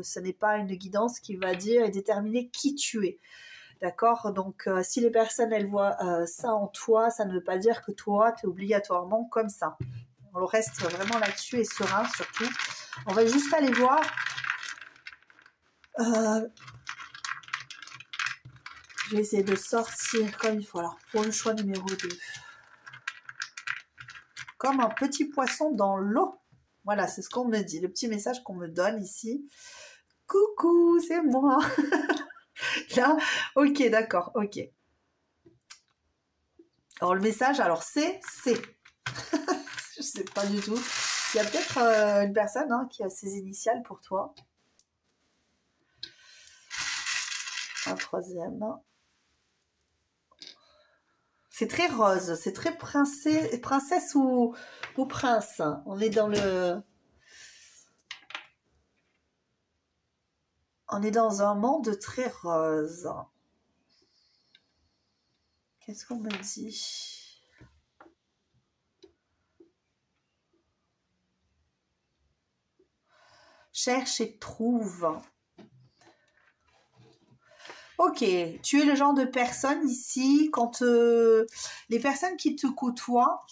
Ce n'est pas une guidance qui va dire et déterminer qui tu es. D'accord? Donc, si les personnes, elles voient ça en toi, ça ne veut pas dire que toi, tu es obligatoirement comme ça. On reste vraiment là-dessus et serein surtout. On va juste aller voir... Je vais essayer de sortir comme il faut. Alors, pour le choix numéro 2. Comme un petit poisson dans l'eau. Voilà, c'est ce qu'on me dit. Le petit message qu'on me donne ici. Coucou, c'est moi. Là, ok, d'accord, ok. Alors, le message, alors c'est. Je sais pas du tout. Il y a peut-être une personne hein, qui a ses initiales pour toi. Un troisième. C'est très rose, c'est très princesse ou prince. On est dans un monde très rose. Qu'est-ce qu'on me dit? Cherche et trouve. Ok, tu es le genre de personne ici, quand les personnes qui te côtoient,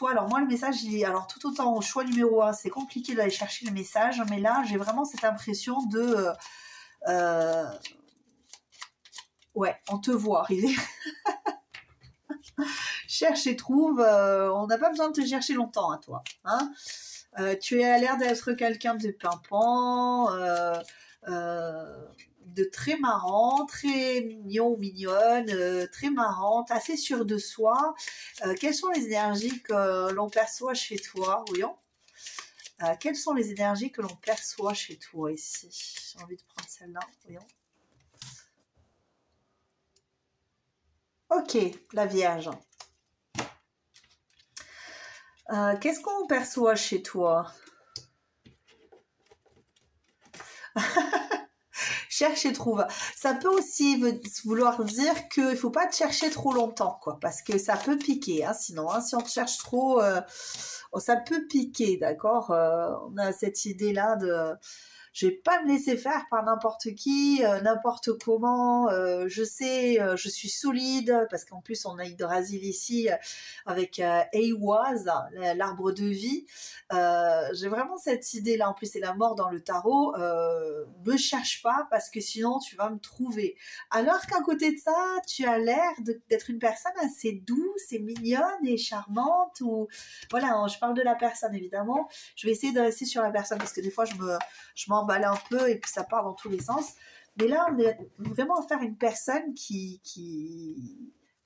alors moi le message, alors tout autant au choix numéro 1, c'est compliqué d'aller chercher le message, mais là j'ai vraiment cette impression de... ouais, on te voit arriver. Cherche et trouve, on n'a pas besoin de te chercher longtemps à toi. Hein tu as l'air d'être quelqu'un de pimpant, de très marrant, très mignon ou mignonne, très marrante, assez sûre de soi. Quelles sont les énergies que l'on perçoit chez toi? Voyons. Quelles sont les énergies que l'on perçoit chez toi ici? J'ai envie de prendre celle-là. Voyons. Ok, la Vierge. Qu'est-ce qu'on perçoit chez toi? Cherche et trouve. Ça peut aussi vouloir dire qu'il ne faut pas te chercher trop longtemps, quoi, parce que ça peut piquer, hein, sinon, hein, si on te cherche trop, ça peut piquer, d'accord. On a cette idée-là de... Je vais pas me laisser faire par n'importe qui, n'importe comment. Je sais, je suis solide parce qu'en plus on a Yggdrasil ici avec Ehwaz, l'arbre de vie. J'ai vraiment cette idée-là. En plus c'est la mort dans le tarot. Me cherche pas parce que sinon tu vas me trouver. Alors qu'à côté de ça, tu as l'air d'être une personne assez douce et mignonne et charmante. Ou voilà, je parle de la personne évidemment. Je vais essayer de rester sur la personne parce que des fois je m'emballe un peu et puis ça part dans tous les sens. Mais là, on est vraiment à faire une personne qui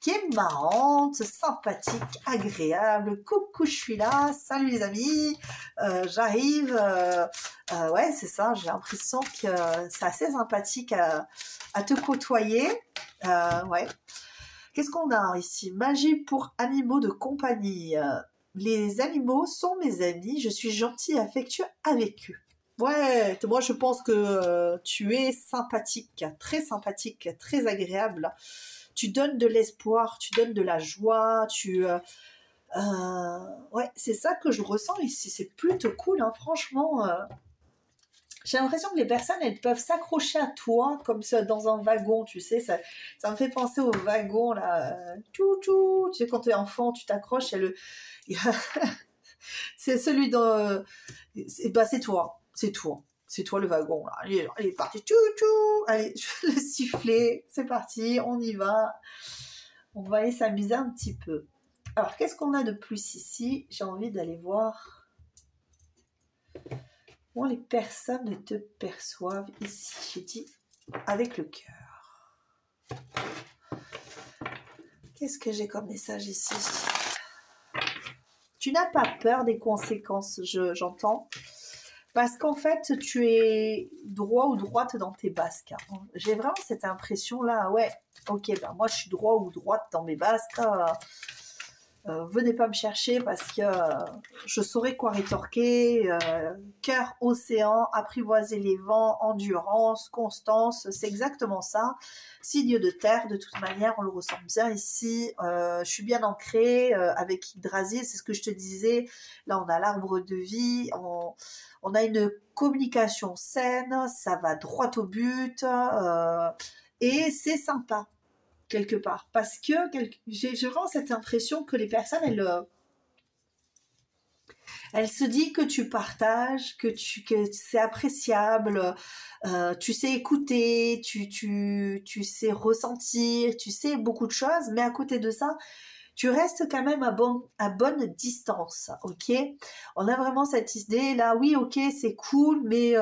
est marrante, sympathique, agréable. Coucou, je suis là. Salut les amis. J'arrive. Ouais, c'est ça. J'ai l'impression que c'est assez sympathique à te côtoyer. Ouais. Qu'est-ce qu'on a ici? Magie pour animaux de compagnie. Les animaux sont mes amis. Je suis gentil et affectueux avec eux. Ouais, moi je pense que tu es sympathique, très agréable. Tu donnes de l'espoir, tu donnes de la joie, ouais, c'est ça que je ressens ici, c'est plutôt cool, hein, franchement. J'ai l'impression que les personnes, elles peuvent s'accrocher à toi comme ça dans un wagon, tu sais, ça me fait penser au wagon, là, tu sais, quand tu es enfant, tu t'accroches, c'est celui dans... c'est toi. C'est toi le wagon, là. Il est parti, allez, je vais le siffler, c'est parti, on y va. On va aller s'amuser un petit peu. Alors, qu'est-ce qu'on a de plus ici? J'ai envie d'aller voir comment les personnes te perçoivent ici. J'ai dit avec le cœur. Qu'est-ce que j'ai comme message ici? Tu n'as pas peur des conséquences, j'entends. Parce qu'en fait, tu es droit ou droite dans tes basques. J'ai vraiment cette impression-là, ouais, ok, ben moi je suis droit ou droite dans mes basques. Venez pas me chercher parce que je saurai quoi rétorquer. Cœur, océan, apprivoiser les vents, endurance, constance, c'est exactement ça. Signe de terre, de toute manière, on le ressent bien ici. Je suis bien ancrée avec Yggdrasil, c'est ce que je te disais. Là, on a l'arbre de vie, on a une communication saine, ça va droit au but et c'est sympa. Quelque part, parce que j'ai vraiment cette impression que les personnes, elles se disent que tu partages, que c'est appréciable, tu sais écouter, tu sais ressentir, tu sais beaucoup de choses, mais à côté de ça, tu restes quand même à bonne distance, ok? On a vraiment cette idée là, oui, ok, c'est cool, mais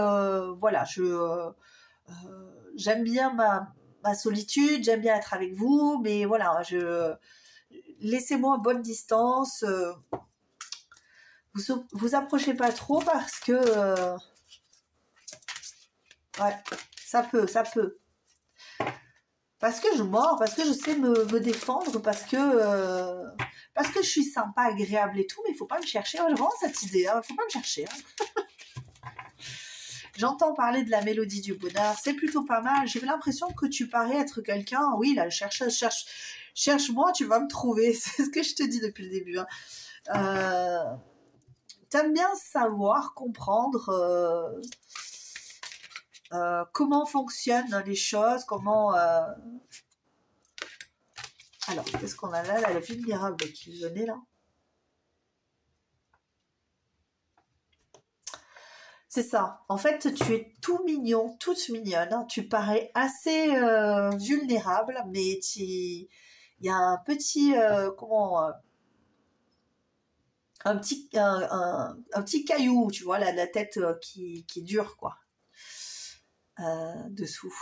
voilà, j'aime bien ma solitude, j'aime bien être avec vous, mais voilà, laissez-moi à bonne distance, vous approchez pas trop parce que ouais, ça peut, parce que je mords, parce que je sais me défendre, parce que je suis sympa, agréable et tout, mais il faut pas me chercher, j'ai vraiment cette idée, hein, faut pas me chercher, hein. J'entends parler de la mélodie du bonheur, c'est plutôt pas mal. J'ai l'impression que tu parais être quelqu'un, oui, là, cherche-moi, tu vas me trouver. C'est ce que je te dis depuis le début. Hein. T'aimes bien savoir, comprendre comment fonctionnent les choses, comment... Alors, qu'est-ce qu'on a là, la vulnérable qui venait là. C'est ça. En fait, tu es tout mignon, toute mignonne. Hein. Tu parais assez vulnérable, mais il y a un petit, un petit caillou, tu vois, la tête qui est dure, quoi, dessous.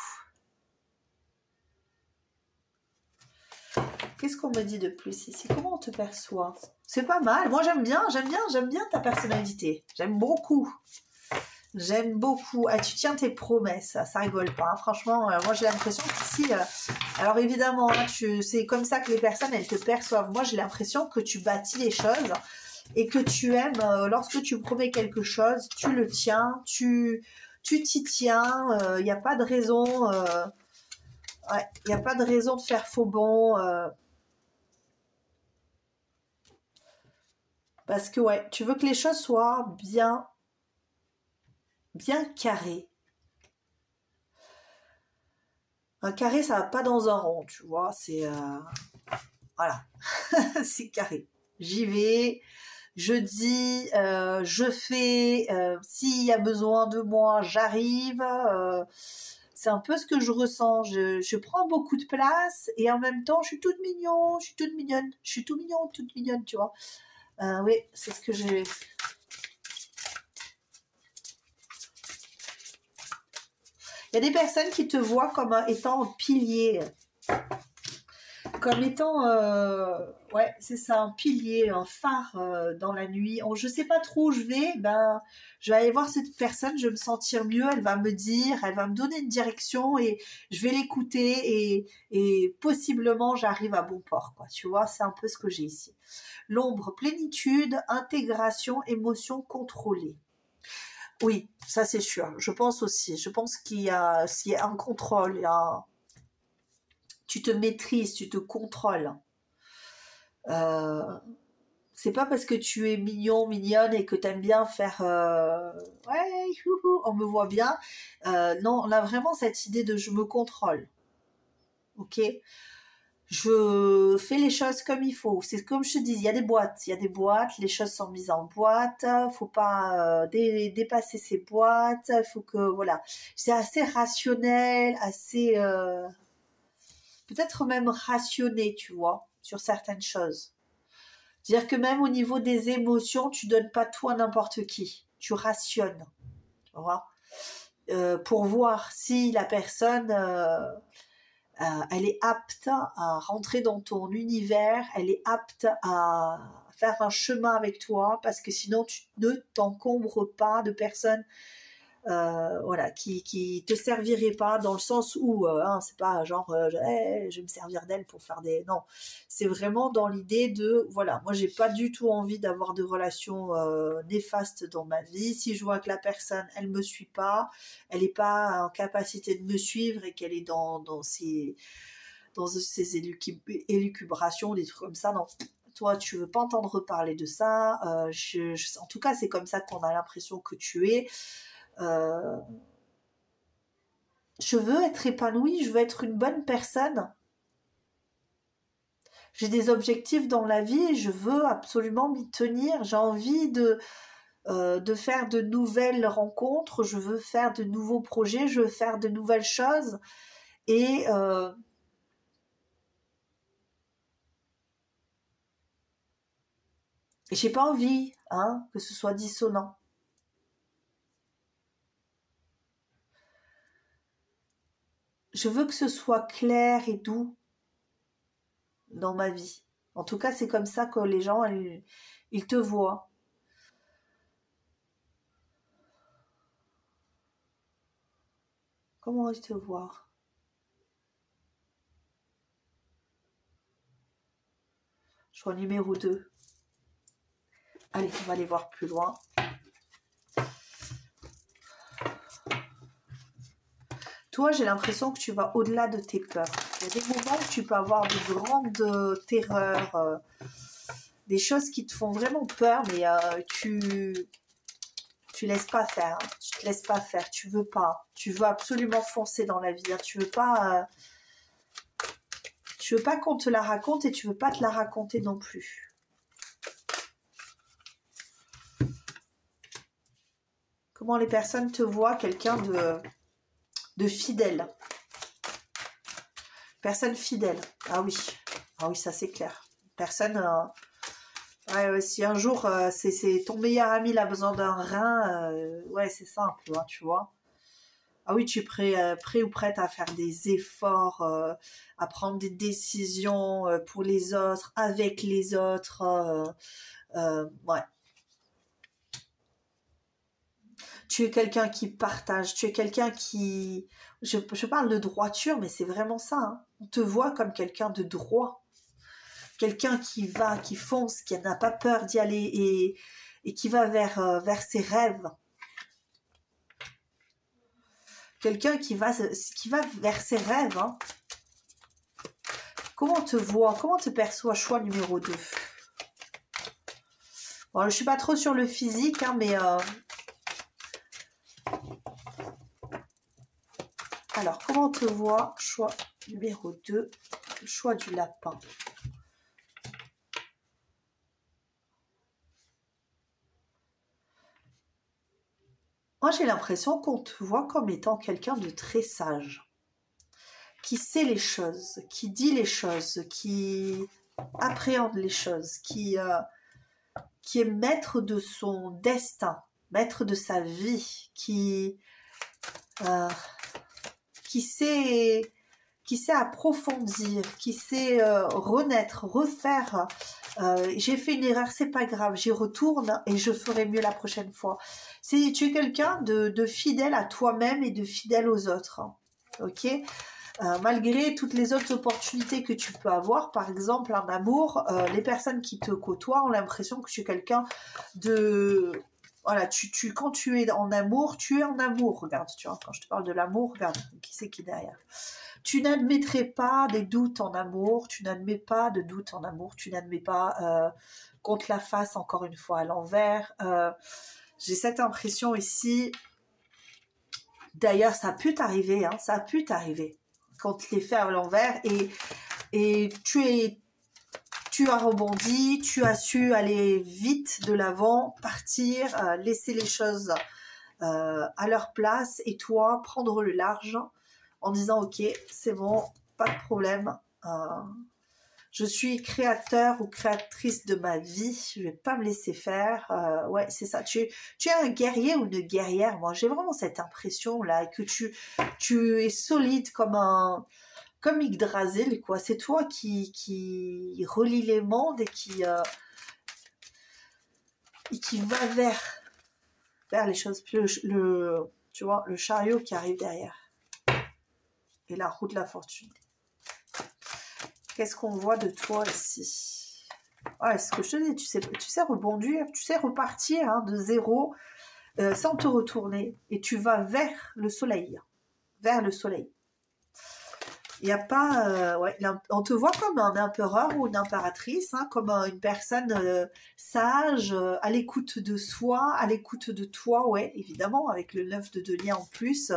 Qu'est-ce qu'on me dit de plus ici? Comment on te perçoit? C'est pas mal. Moi, j'aime bien ta personnalité. J'aime beaucoup. Ah, tu tiens tes promesses, ça rigole pas. Hein. Franchement, moi j'ai l'impression qu'ici, alors évidemment, hein, c'est comme ça que les personnes elles te perçoivent. Moi j'ai l'impression que tu bâtis les choses et que tu aimes lorsque tu promets quelque chose, tu le tiens, tu tu t'y tiens, il n'y a pas de raison, ouais, il n'y a pas de raison de faire faux bond, parce que ouais, tu veux que les choses soient bien carrées. Un carré, ça va pas dans un rond, tu vois, c'est voilà, c'est carré. J'y vais, je dis, je fais, s'il y a besoin de moi, j'arrive. C'est un peu ce que je ressens. Je prends beaucoup de place et en même temps, je suis toute mignonne, je suis toute mignonne, je suis tout mignon, toute mignonne, tu vois. Oui, c'est ce que j'ai. Il y a des personnes qui te voient comme étant un pilier, comme étant, ouais, c'est ça, un pilier, un phare dans la nuit. Je sais pas trop où je vais, ben, je vais aller voir cette personne, je vais me sentir mieux, elle va me dire, elle va me donner une direction et je vais l'écouter et possiblement j'arrive à bon port, quoi. Tu vois, c'est un peu ce que j'ai ici. L'ombre, plénitude, intégration, émotion contrôlée. Oui, ça c'est sûr. Je pense aussi. Je pense s'il y a un contrôle, tu te maîtrises, tu te contrôles. C'est pas parce que tu es mignon, mignonne et que tu aimes bien faire ouais, youhou, on me voit bien. Non, on a vraiment cette idée de je me contrôle. Ok, je fais les choses comme il faut. C'est comme je te dis, il y a des boîtes, les choses sont mises en boîte, faut pas dépasser ces boîtes, il faut que, voilà, c'est assez rationnel, assez, peut-être même rationné, tu vois, sur certaines choses. C'est-à-dire que même au niveau des émotions, tu donnes pas tout à n'importe qui, tu rationnes, tu vois, pour voir si la personne... elle est apte à rentrer dans ton univers, elle est apte à faire un chemin avec toi, parce que sinon tu ne t'encombres pas de personnes voilà, qui te serviraient pas, dans le sens où c'est pas genre hey, je vais me servir d'elle pour faire des... Non, c'est vraiment dans l'idée de, voilà, moi j'ai pas du tout envie d'avoir de relations néfastes dans ma vie. Si je vois que la personne, elle me suit pas, elle est pas en capacité de me suivre et qu'elle est dans ses élucubrations, des trucs comme ça, non. Toi, tu veux pas entendre parler de ça. En tout cas, c'est comme ça qu'on a l'impression que tu es. Je veux être épanouie, je veux être une bonne personne. J'ai des objectifs dans la vie et je veux absolument m'y tenir. J'ai envie de faire de nouvelles rencontres, je veux faire de nouveaux projets, je veux faire de nouvelles choses. Et j'ai pas envie que ce soit dissonant. Je veux que ce soit clair et doux dans ma vie. En tout cas, c'est comme ça que les gens, ils te voient. Comment ils te voient? Je vois numéro 2. Allez, on va aller voir plus loin. Toi, j'ai l'impression que tu vas au-delà de tes peurs. Il y a des moments où tu peux avoir de grandes terreurs, des choses qui te font vraiment peur, mais tu laisses pas faire. Tu te laisses pas faire. Tu veux pas. Tu veux absolument foncer dans la vie. Tu veux pas qu'on te la raconte et tu veux pas te la raconter non plus. Comment les personnes te voient, quelqu'un de fidèle. Personne fidèle. Ah oui, ça c'est clair. Personne... ouais, si un jour c'est ton meilleur ami, il a besoin d'un rein, ouais, c'est simple, hein, tu vois. Ah oui, tu es prêt ou prête à faire des efforts, à prendre des décisions pour les autres, avec les autres. Ouais. Tu es quelqu'un qui partage, tu es quelqu'un qui... Je parle de droiture, mais c'est vraiment ça. Hein. On te voit comme quelqu'un de droit. Quelqu'un qui va, qui fonce, qui n'a pas peur d'y aller et qui va vers ses rêves. quelqu'un qui va vers ses rêves. Hein. Comment on te voit? Comment on te perçoit? Choix numéro 2. Bon, je ne suis pas trop sur le physique, hein, mais... Alors, comment on te voit? Choix numéro 2. Choix du lapin. Moi, j'ai l'impression qu'on te voit comme étant quelqu'un de très sage, qui sait les choses, qui dit les choses, qui appréhende les choses, qui est maître de son destin, maître de sa vie, qui sait approfondir, qui sait renaître, refaire. J'ai fait une erreur, c'est pas grave, j'y retourne et je ferai mieux la prochaine fois. Tu es quelqu'un de fidèle à toi-même et de fidèle aux autres. Ok, malgré toutes les autres opportunités que tu peux avoir, par exemple en amour, les personnes qui te côtoient ont l'impression que tu es quelqu'un de... Voilà, quand tu es en amour, tu es en amour. Regarde, tu vois, quand je te parle de l'amour, regarde, qui c'est qui est derrière. Tu n'admettrais pas des doutes en amour, tu n'admets pas de doutes en amour, tu n'admets pas qu'on te la fasse encore une fois à l'envers. J'ai cette impression ici, d'ailleurs ça a pu t'arriver, hein, ça a pu t'arriver, qu'on te les fait à l'envers et tu as rebondi, tu as su aller vite de l'avant, partir, laisser les choses à leur place et toi prendre le large en disant ok c'est bon, pas de problème, je suis créateur ou créatrice de ma vie, je vais pas me laisser faire. Ouais, c'est ça, tu es un guerrier ou une guerrière. Moi j'ai vraiment cette impression là que tu es solide comme Yggdrasil, quoi. C'est toi qui relie les mondes et qui va vers les choses. Puis tu vois, le chariot qui arrive derrière. Et la roue de la fortune. Qu'est-ce qu'on voit de toi ici? Ouais, ce que je te dis, tu sais rebondir, tu sais repartir hein, de zéro sans te retourner. Et tu vas vers le soleil. Vers le soleil. Il n'y a pas... ouais, on te voit comme un empereur ou une impératrice, hein, comme une personne sage, à l'écoute de soi, à l'écoute de toi, ouais, évidemment, avec le 9 de denier en plus.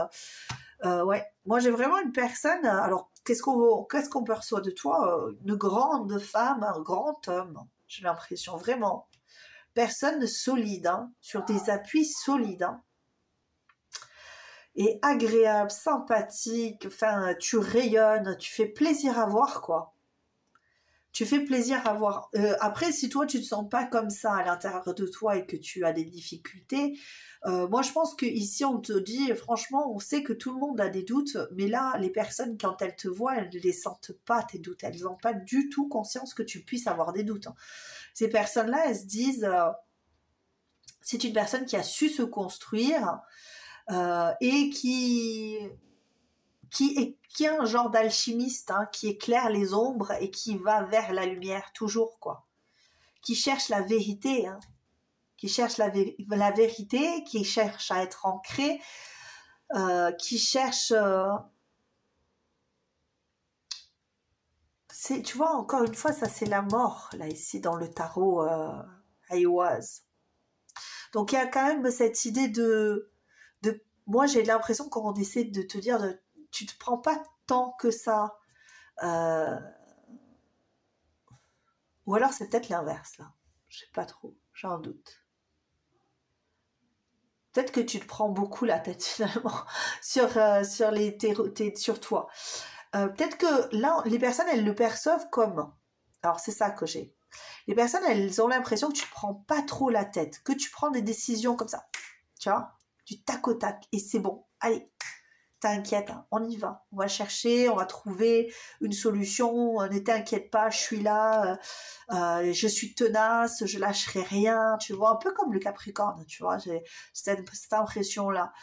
Ouais, moi j'ai vraiment une personne... Alors, qu'est-ce qu'on perçoit de toi? Une grande femme, un grand homme, j'ai l'impression, vraiment. Personne solide, hein, sur des appuis solides, hein. Et agréable, sympathique, enfin, tu rayonnes, tu fais plaisir à voir, quoi. Tu fais plaisir à voir. Après, si toi, tu ne te sens pas comme ça à l'intérieur de toi et que tu as des difficultés, moi, je pense qu'ici, on te dit, franchement, on sait que tout le monde a des doutes, mais là, les personnes, quand elles te voient, elles ne les sentent pas, tes doutes. Elles n'ont pas du tout conscience que tu puisses avoir des doutes. Hein. Ces personnes-là, elles se disent, c'est une personne qui a su se construire, et qui est un genre d'alchimiste hein, qui éclaire les ombres et qui va vers la lumière toujours quoi, qui cherche la vérité, hein, qui cherche la vérité, qui cherche à être ancré, qui cherche tu vois encore une fois ça c'est la mort là ici dans le tarot Aiwaz. Donc il y a quand même cette idée de moi j'ai l'impression qu'on essaie de te dire tu te prends pas tant que ça ou alors c'est peut-être l'inverse là, je sais pas trop, j'ai un doute. Peut-être que tu te prends beaucoup la tête finalement sur toi. Peut-être que là les personnes elles le perçoivent comme, alors c'est ça que j'ai, les personnes elles ont l'impression que tu te prends pas trop la tête, que tu prends des décisions comme ça, tu vois, du tac au tac, et c'est bon, allez, t'inquiète, hein, on y va, on va chercher, on va trouver une solution, ne t'inquiète pas, je suis là, je suis tenace, je lâcherai rien, tu vois, un peu comme le Capricorne, tu vois, j'ai cette impression-là.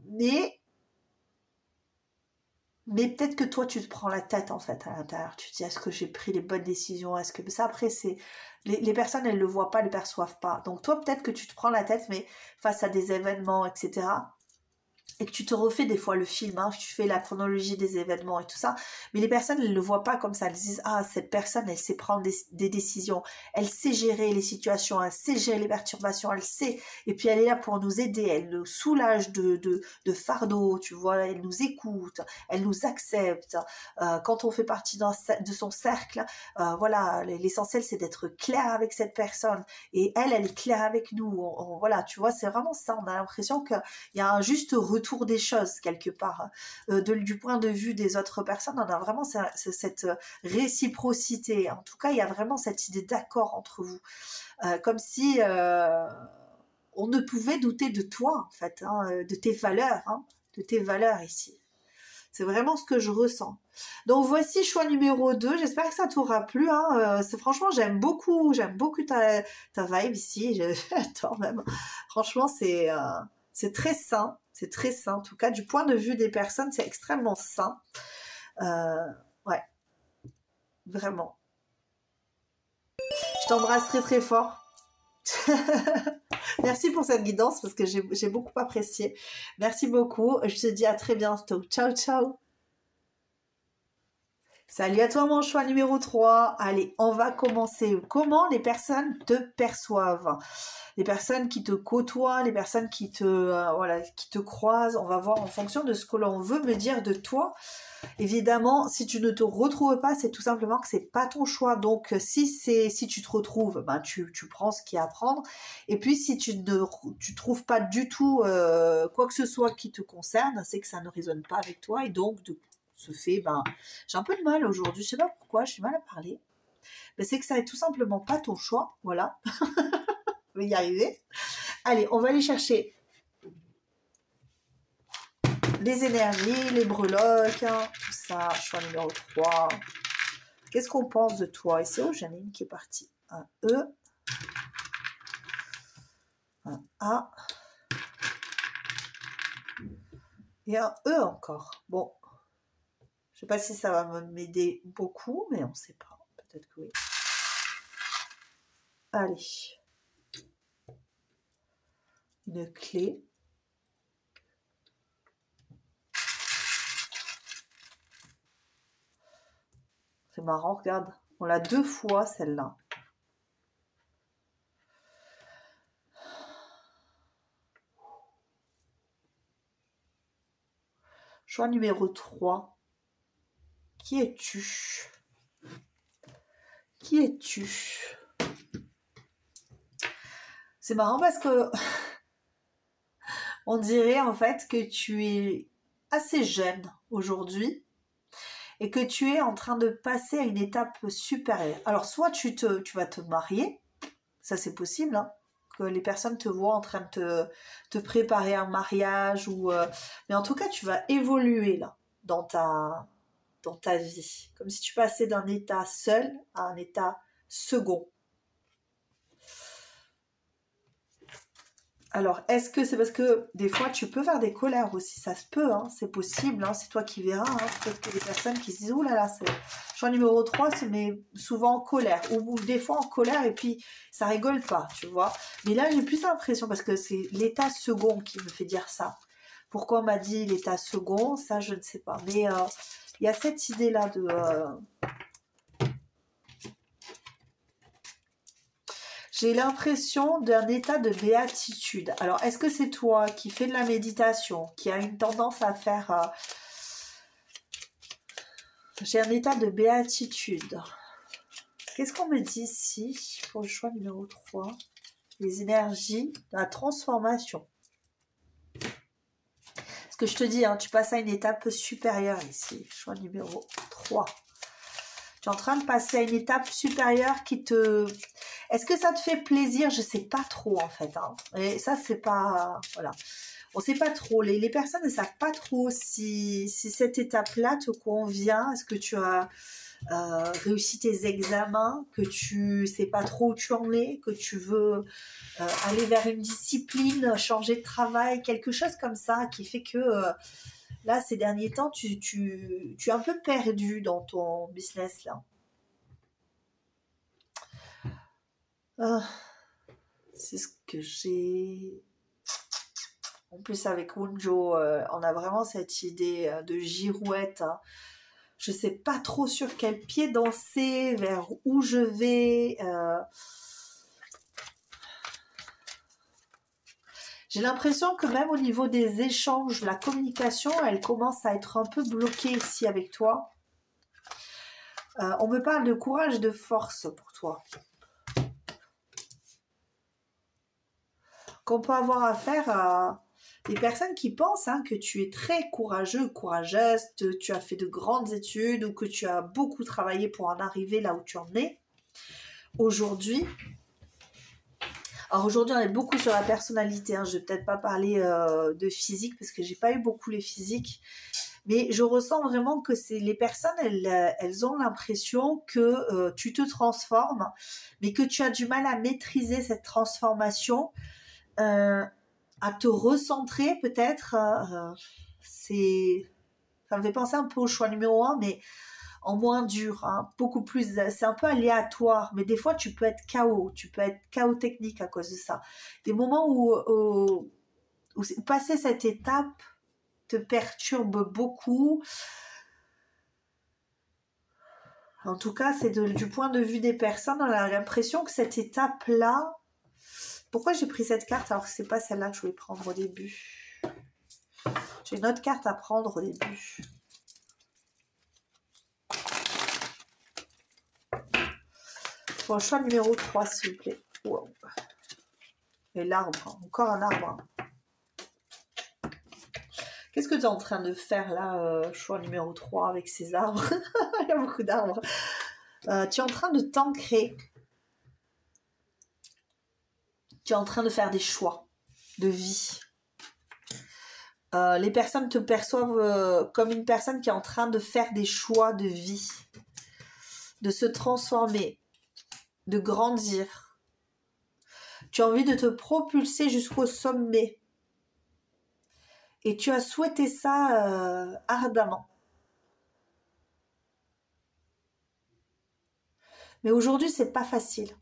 Mais peut-être que toi, tu te prends la tête, en fait, à l'intérieur. Tu te dis, est-ce que j'ai pris les bonnes décisions? Est-ce que... Ça, après, c'est... Les personnes, elles ne le voient pas, elles ne le perçoivent pas. Donc, toi, peut-être que tu te prends la tête, mais face à des événements, etc., et que tu te refais des fois le film, hein, tu fais la chronologie des événements et tout ça, mais les personnes, elles ne le voient pas comme ça, elles disent, ah, cette personne, elle sait prendre des décisions, elle sait gérer les situations, elle sait gérer les perturbations, elle sait, et puis elle est là pour nous aider, elle nous soulage de fardeau, tu vois, elle nous écoute, elle nous accepte, quand on fait partie de son cercle, voilà, l'essentiel c'est d'être clair avec cette personne, et elle est claire avec nous, voilà, tu vois, c'est vraiment ça, on a l'impression qu'il y a un juste retour des choses quelque part, du point de vue des autres personnes, on a vraiment cette réciprocité, en tout cas il y a vraiment cette idée d'accord entre vous, comme si on ne pouvait douter de toi en fait, hein, de tes valeurs, hein, de tes valeurs ici. C'est vraiment ce que je ressens. Donc voici choix numéro 2. J'espère que ça t'aura plu. Hein. Franchement, j'aime beaucoup ta vibe ici. J'adore même. Franchement, c'est très sain. C'est très sain. En tout cas, du point de vue des personnes, c'est extrêmement sain. Ouais, vraiment. Je t'embrasse très très fort. Merci pour cette guidance parce que j'ai beaucoup apprécié. Merci beaucoup. Je te dis à très bientôt. Ciao, ciao. Salut à toi mon choix numéro 3. Allez, on va commencer. Comment les personnes te perçoivent? Les personnes qui te côtoient, les personnes qui te croisent. On va voir en fonction de ce que l'on veut me dire de toi. Évidemment, si tu ne te retrouves pas, c'est tout simplement que c'est pas ton choix. Donc, si tu te retrouves, ben, tu prends ce qu'il y a à prendre. Et puis, si tu trouves pas du tout quoi que ce soit qui te concerne, c'est que ça ne résonne pas avec toi. Et donc, ce fait, ben, j'ai un peu de mal aujourd'hui. Je sais pas pourquoi, j'ai du mal à parler. Mais c'est que ça n'est tout simplement pas ton choix. Voilà. Je vais y arriver. Allez, on va aller chercher les énergies, les breloques, hein, tout ça. Choix numéro 3. Qu'est-ce qu'on pense de toi? Et c'est Janine qui est partie. Un E. Un A. Et un E encore. Bon. Je ne sais pas si ça va m'aider beaucoup, mais on ne sait pas. Peut-être que oui. Allez. Une clé. C'est marrant, regarde. On l'a 2 fois, celle-là. Choix numéro 3. Qui es-tu? Qui es-tu? C'est marrant parce que on dirait en fait que tu es assez jeune aujourd'hui et que tu es en train de passer à une étape supérieure. Alors soit tu vas te marier, ça c'est possible, hein, que les personnes te voient en train de te préparer un mariage, mais en tout cas tu vas évoluer là dans ta vie, comme si tu passais d'un état seul à un état second. Alors, est-ce que c'est parce que des fois tu peux faire des colères aussi? Ça se peut, hein, c'est possible, hein, c'est toi qui verras. Hein, peut-être que des personnes qui se disent, oh là là, choix numéro 3, se met souvent en colère, ou des fois en colère et puis ça rigole pas, tu vois. Mais là, j'ai plus l'impression, parce que c'est l'état second qui me fait dire ça. Pourquoi on m'a dit l'état second? Ça, je ne sais pas. Mais il y a cette idée-là de... J'ai l'impression d'un état de béatitude. Alors, est-ce que c'est toi qui fais de la méditation, qui a une tendance à faire... J'ai un état de béatitude. Qu'est-ce qu'on me dit ici pour le choix numéro 3? Les énergies, la transformation. Ce que je te dis, hein, tu passes à une étape supérieure ici. Choix numéro 3. Tu es en train de passer à une étape supérieure qui te... Est-ce que ça te fait plaisir? Je ne sais pas trop en fait. Hein. Et ça, c'est pas... Voilà. On ne sait pas trop. Les personnes ne savent pas trop si cette étape-là te convient. Est-ce que tu as réussi tes examens? Que tu ne sais pas trop où tu en es? Que tu veux aller vers une discipline, changer de travail? Quelque chose comme ça qui fait que... là, ces derniers temps, tu es un peu perdu dans ton business, là. C'est ce que j'ai... En plus, avec Wunjo, on a vraiment cette idée de girouette. Hein. Je sais pas trop sur quel pied danser, vers où je vais. J'ai l'impression que même au niveau des échanges, la communication, elle commence à être un peu bloquée ici avec toi. On me parle de courage, de force pour toi. Qu'on peut avoir affaire à des personnes qui pensent que tu es très courageux, courageuse, tu as fait de grandes études ou que tu as beaucoup travaillé pour en arriver là où tu en es. Aujourd'hui, alors aujourd'hui on est beaucoup sur la personnalité, je vais peut-être pas parler de physique parce que j'ai pas eu beaucoup les physiques, mais je ressens vraiment que les personnes, elles ont l'impression que tu te transformes, mais que tu as du mal à maîtriser cette transformation, à te recentrer peut-être. Ça me fait penser un peu au choix numéro 1, mais en moins dur, beaucoup plus, c'est un peu aléatoire, mais des fois tu peux être tu peux être chaos technique à cause de ça. Des moments où passer cette étape te perturbe beaucoup. En tout cas, c'est du point de vue des personnes, on a l'impression que cette étape-là... Pourquoi j'ai pris cette carte alors que c'est pas celle-là que je voulais prendre au début? J'ai une autre carte à prendre au début. Bon, choix numéro 3, s'il vous plaît. Wow. Et l'arbre, encore un arbre. Qu'est-ce que tu es en train de faire là, choix numéro 3 avec ces arbres? Il y a beaucoup d'arbres. Tu es en train de t'ancrer. Tu es en train de faire des choix de vie. Les personnes te perçoivent comme une personne qui est en train de faire des choix de vie, de se transformer, de grandir. Tu as envie de te propulser jusqu'au sommet. Et tu as souhaité ça ardemment. Mais aujourd'hui, c'est pas facile.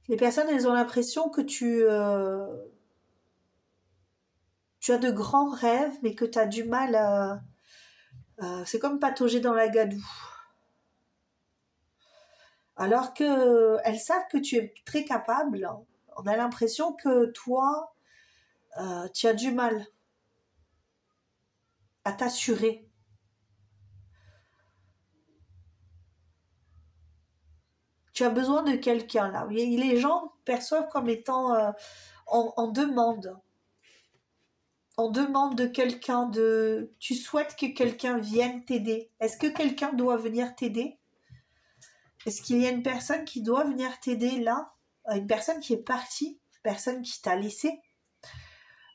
Les personnes, elles ont l'impression que tu as de grands rêves, mais que tu as du mal à... c'est comme patauger dans la gadoue. Alors qu'elles savent que tu es très capable, on a l'impression que toi, tu as du mal à t'assurer. Tu as besoin de quelqu'un là. Les gens perçoivent comme étant en demande. On demande de quelqu'un tu souhaites que quelqu'un vienne t'aider. Est-ce que quelqu'un doit venir t'aider? Est-ce qu'il y a une personne qui doit venir t'aider là? Une personne qui est partie? Une personne qui t'a laissé?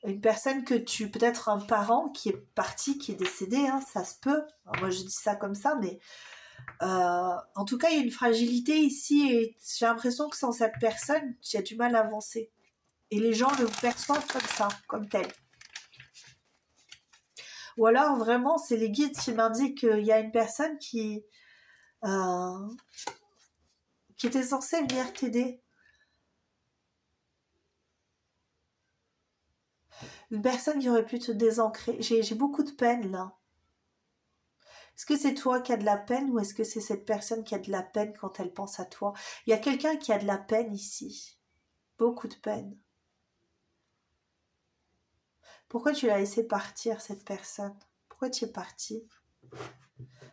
Une personne que peut-être un parent qui est parti, qui est décédé, ça se peut. Alors moi je dis ça comme ça, mais en tout cas il y a une fragilité ici et j'ai l'impression que sans cette personne, tu as du mal à avancer. Et les gens le perçoivent comme ça, comme tel. Ou alors vraiment c'est les guides qui m'indiquent qu'il y a une personne qui était censée venir t'aider. Une personne qui aurait pu te désancrer. J'ai beaucoup de peine là. Est-ce que c'est toi qui as de la peine ou est-ce que c'est cette personne qui a de la peine quand elle pense à toi? Il y a quelqu'un qui a de la peine ici. Beaucoup de peine. Pourquoi tu l'as laissé partir, cette personne? Pourquoi tu es parti?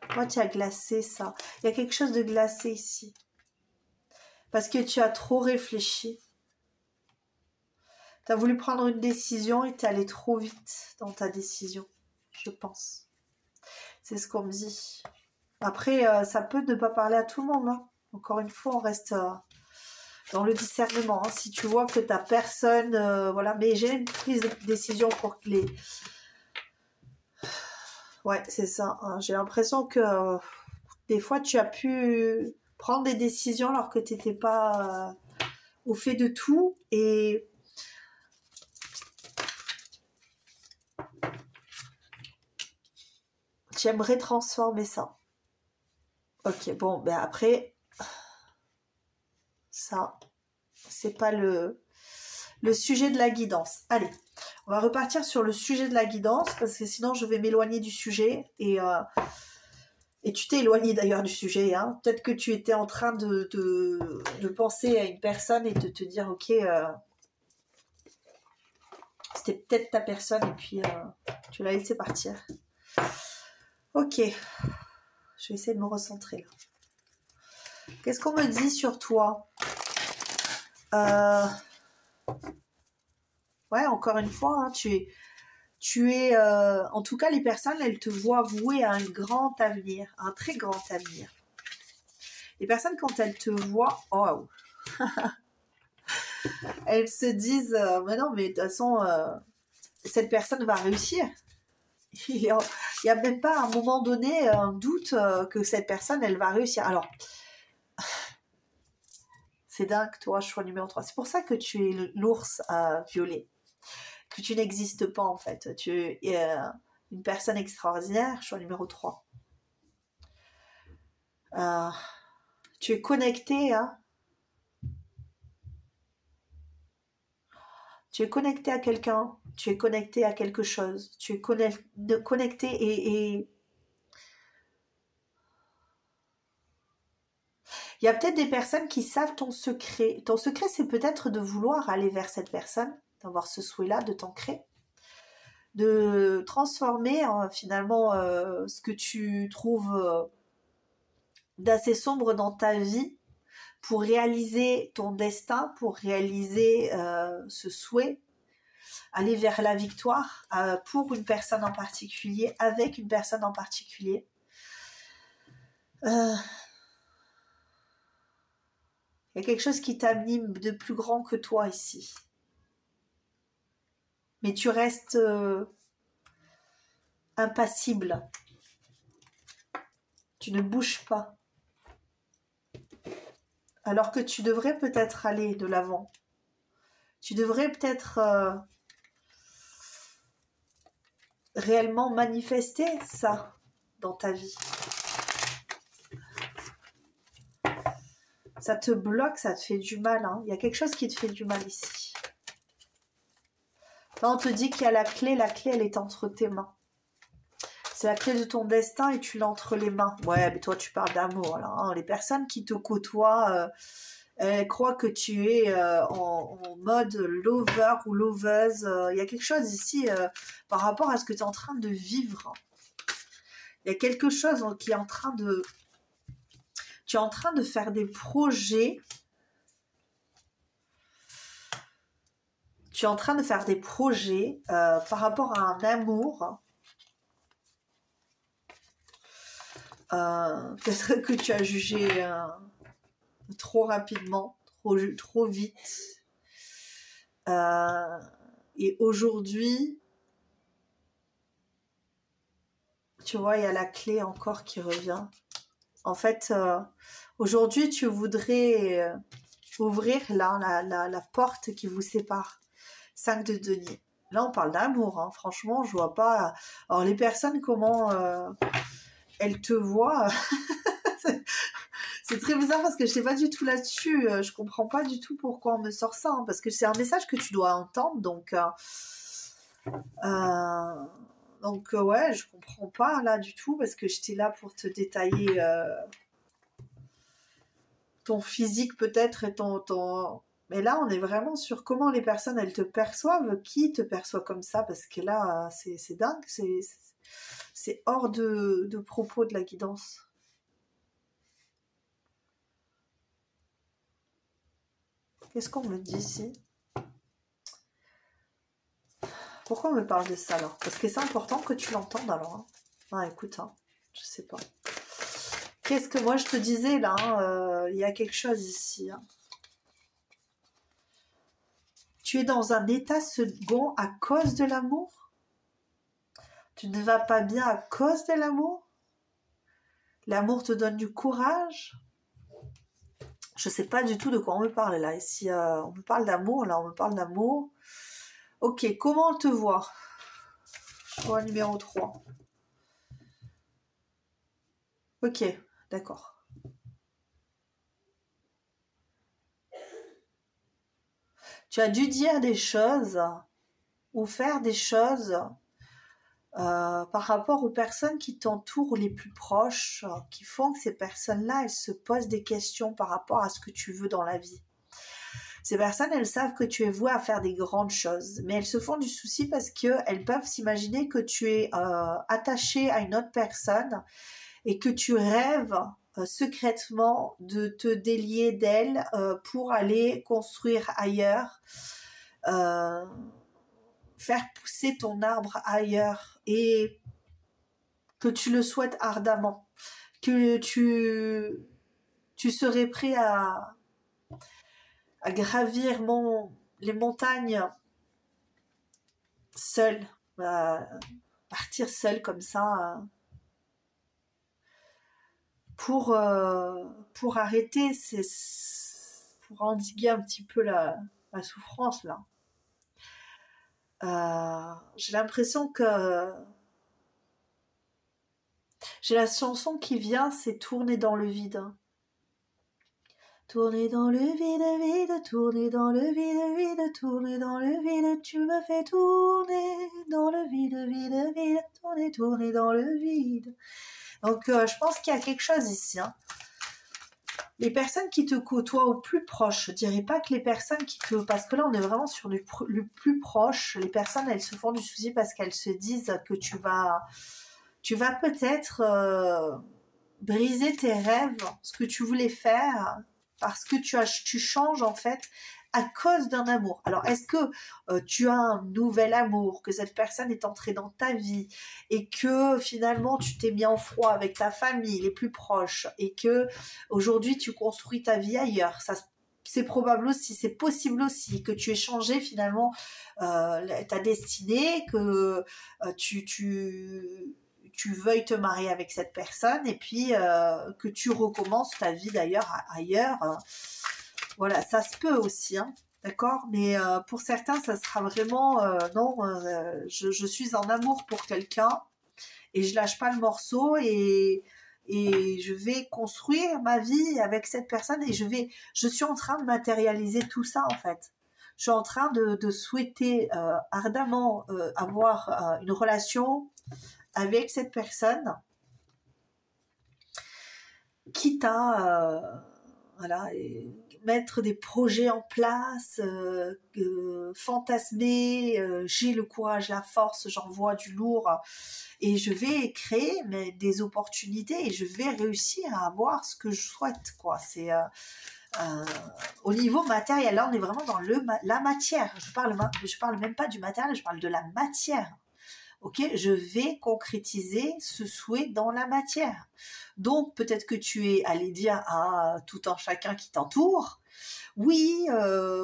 Pourquoi tu as glacé ça? Il y a quelque chose de glacé ici. Parce que tu as trop réfléchi. Tu as voulu prendre une décision et tu es allé trop vite dans ta décision, je pense. C'est ce qu'on me dit. Après, ça peut ne pas parler à tout le monde. Encore une fois, on reste dans le discernement. Si tu vois que ta personne... voilà, mais j'ai une prise de décision pour que les... Ouais, c'est ça. J'ai l'impression que des fois, tu as pu prendre des décisions alors que tu n'étais pas au fait de tout. Et... J'aimerais transformer ça. Ok, bon, ben après, ça, c'est pas le Le sujet de la guidance. Allez, on va repartir sur le sujet de la guidance parce que sinon je vais m'éloigner du sujet et tu t'es éloigné d'ailleurs du sujet. Hein. Peut-être que tu étais en train de penser à une personne et de te dire ok, c'était peut-être ta personne et puis tu l'as laissé partir. Ok, je vais essayer de me recentrer là. Qu'est-ce qu'on me dit sur toi? Ouais, encore une fois, hein, tu es en tout cas, les personnes, elles te voient vouer à un grand avenir, un très grand avenir. Les personnes, quand elles te voient, oh, elles se disent, mais non, mais de toute façon, cette personne va réussir. Il n'y a même pas à un moment donné un doute que cette personne, elle va réussir. Alors, c'est dingue, toi, choix numéro 3. C'est pour ça que tu es l'ours violet. Que tu n'existes pas, en fait. Tu es une personne extraordinaire, choix numéro 3. Tu es connecté, hein. Tu es connecté à quelqu'un, tu es connecté à quelque chose, tu es connecté et il y a peut-être des personnes qui savent ton secret. Ton secret, c'est peut-être de vouloir aller vers cette personne, d'avoir ce souhait-là, de t'ancrer, de transformer finalement ce que tu trouves d'assez sombre dans ta vie pour réaliser ton destin, pour réaliser ce souhait, aller vers la victoire pour une personne en particulier, avec une personne en particulier. Il y a quelque chose qui t'anime de plus grand que toi ici. Mais tu restes impassible. Tu ne bouges pas. Alors que tu devrais peut-être aller de l'avant. Tu devrais peut-être réellement manifester ça dans ta vie. Ça te bloque, ça te fait du mal. Hein. Il y a quelque chose qui te fait du mal ici. Là, on te dit qu'il y a la clé elle est entre tes mains. C'est la clé de ton destin et tu l'as entre les mains. Ouais, mais toi, tu parles d'amour. Hein. Les personnes qui te côtoient, elles croient que tu es en mode lover ou loveuse. Il y a quelque chose ici par rapport à ce que tu es en train de vivre. Il y a quelque chose qui est en train de... Tu es en train de faire des projets. Tu es en train de faire des projets par rapport à un amour. Peut-être que tu as jugé trop rapidement, trop vite. Et aujourd'hui, tu vois, il y a la clé encore qui revient. En fait, aujourd'hui, tu voudrais ouvrir là la porte qui vous sépare. 5 de denier. Là, on parle d'amour. Hein. Franchement, je vois pas... Alors, les personnes, comment elles te voient... C'est très bizarre parce que je sais pas du tout là-dessus. Je comprends pas du tout pourquoi on me sort ça. Hein, parce que c'est un message que tu dois entendre. Donc, ouais, je comprends pas là du tout parce que j'étais là pour te détailler ton physique peut-être et ton... Mais là, on est vraiment sur comment les personnes, elles te perçoivent. Qui te perçoit comme ça? Parce que là, c'est dingue. C'est hors de propos de la guidance. Qu'est-ce qu'on me dit ici? Pourquoi on me parle de ça alors? Parce que c'est important que tu l'entendes alors. Hein. Ah, écoute, hein, je sais pas. Qu'est-ce que moi je te disais là? Il y a quelque chose ici. Hein. Tu es dans un état second à cause de l'amour? Tu ne vas pas bien à cause de l'amour? L'amour te donne du courage? Je sais pas du tout de quoi on me parle là. Ici, on me parle d'amour, là on me parle d'amour. Ok, comment on te voit? Choix numéro 3. Ok, d'accord. Tu as dû dire des choses ou faire des choses par rapport aux personnes qui t'entourent ou les plus proches, qui font que ces personnes-là, elles se posent des questions par rapport à ce que tu veux dans la vie. Ces personnes, elles savent que tu es voué à faire des grandes choses, mais elles se font du souci parce qu'elles peuvent s'imaginer que tu es attaché à une autre personne et que tu rêves secrètement de te délier d'elle pour aller construire ailleurs, faire pousser ton arbre ailleurs, et que tu le souhaites ardemment, que tu serais prêt à gravir les montagnes seul, partir seul comme ça, pour arrêter, pour endiguer un petit peu la souffrance là. J'ai l'impression que j'ai la chanson qui vient, c'est tourner dans le vide. Tourner dans le vide, vide, tourner dans le vide, vide, tourner dans le vide, tu me fais tourner dans le vide, vide, vide, tourner, tourner dans le vide. Donc je pense qu'il y a quelque chose ici, hein. Les personnes qui te côtoient au plus proche, je dirais pas que les personnes qui te... Parce que là, on est vraiment sur le plus proche. Les personnes, elles se font du souci parce qu'elles se disent que tu vas peut-être briser tes rêves, ce que tu voulais faire, parce que tu changes en fait à cause d'un amour. Alors, est-ce que tu as un nouvel amour, que cette personne est entrée dans ta vie et que finalement tu t'es mis en froid avec ta famille, les plus proches, et que aujourd'hui tu construis ta vie ailleurs? Ça, c'est probable aussi, c'est possible aussi que tu aies changé finalement ta destinée, que tu veuilles te marier avec cette personne et puis que tu recommences ta vie d'ailleurs ailleurs. Voilà, ça se peut aussi, hein, d'accord? Mais pour certains, ça sera vraiment non, je suis en amour pour quelqu'un et je lâche pas le morceau et je vais construire ma vie avec cette personne et je suis en train de matérialiser tout ça en fait. Je suis en train de souhaiter ardemment avoir une relation avec cette personne, quitte à voilà, mettre des projets en place, fantasmer, j'ai le courage, la force, j'envoie du lourd et je vais créer des opportunités et je vais réussir à avoir ce que je souhaite, quoi. C'est au niveau matériel, là on est vraiment dans la matière. Je parle même pas du matériel, je parle de la matière. Ok, je vais concrétiser ce souhait dans la matière. Donc, peut-être que tu es allé dire à tout un chacun qui t'entoure, oui,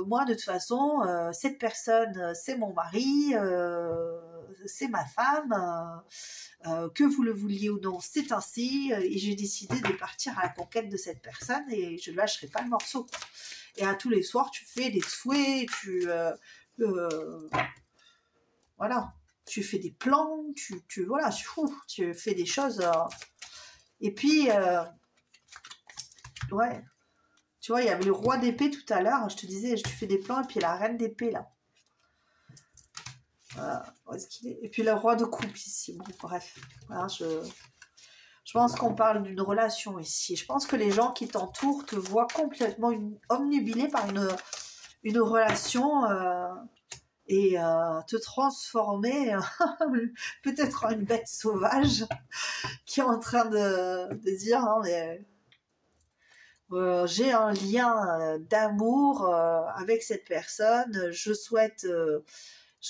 moi, de toute façon, cette personne, c'est mon mari, c'est ma femme, que vous le vouliez ou non, c'est ainsi, et j'ai décidé de partir à la conquête de cette personne et je ne lâcherai pas le morceau. Et à tous les soirs, tu fais des souhaits, voilà. Tu fais des plans, voilà, tu fais des choses. Et puis, ouais, tu vois, il y avait le roi d'épée tout à l'heure. Je te disais, tu fais des plans, et puis la reine d'épée là. Voilà, où est-ce qu'il est? Et puis le roi de coupe ici. Bon, bref, voilà, je pense qu'on parle d'une relation ici. Je pense que les gens qui t'entourent te voient complètement omnubilé par une relation. Et te transformer peut-être en une bête sauvage qui est en train de dire hein, mais, j'ai un lien d'amour avec cette personne, je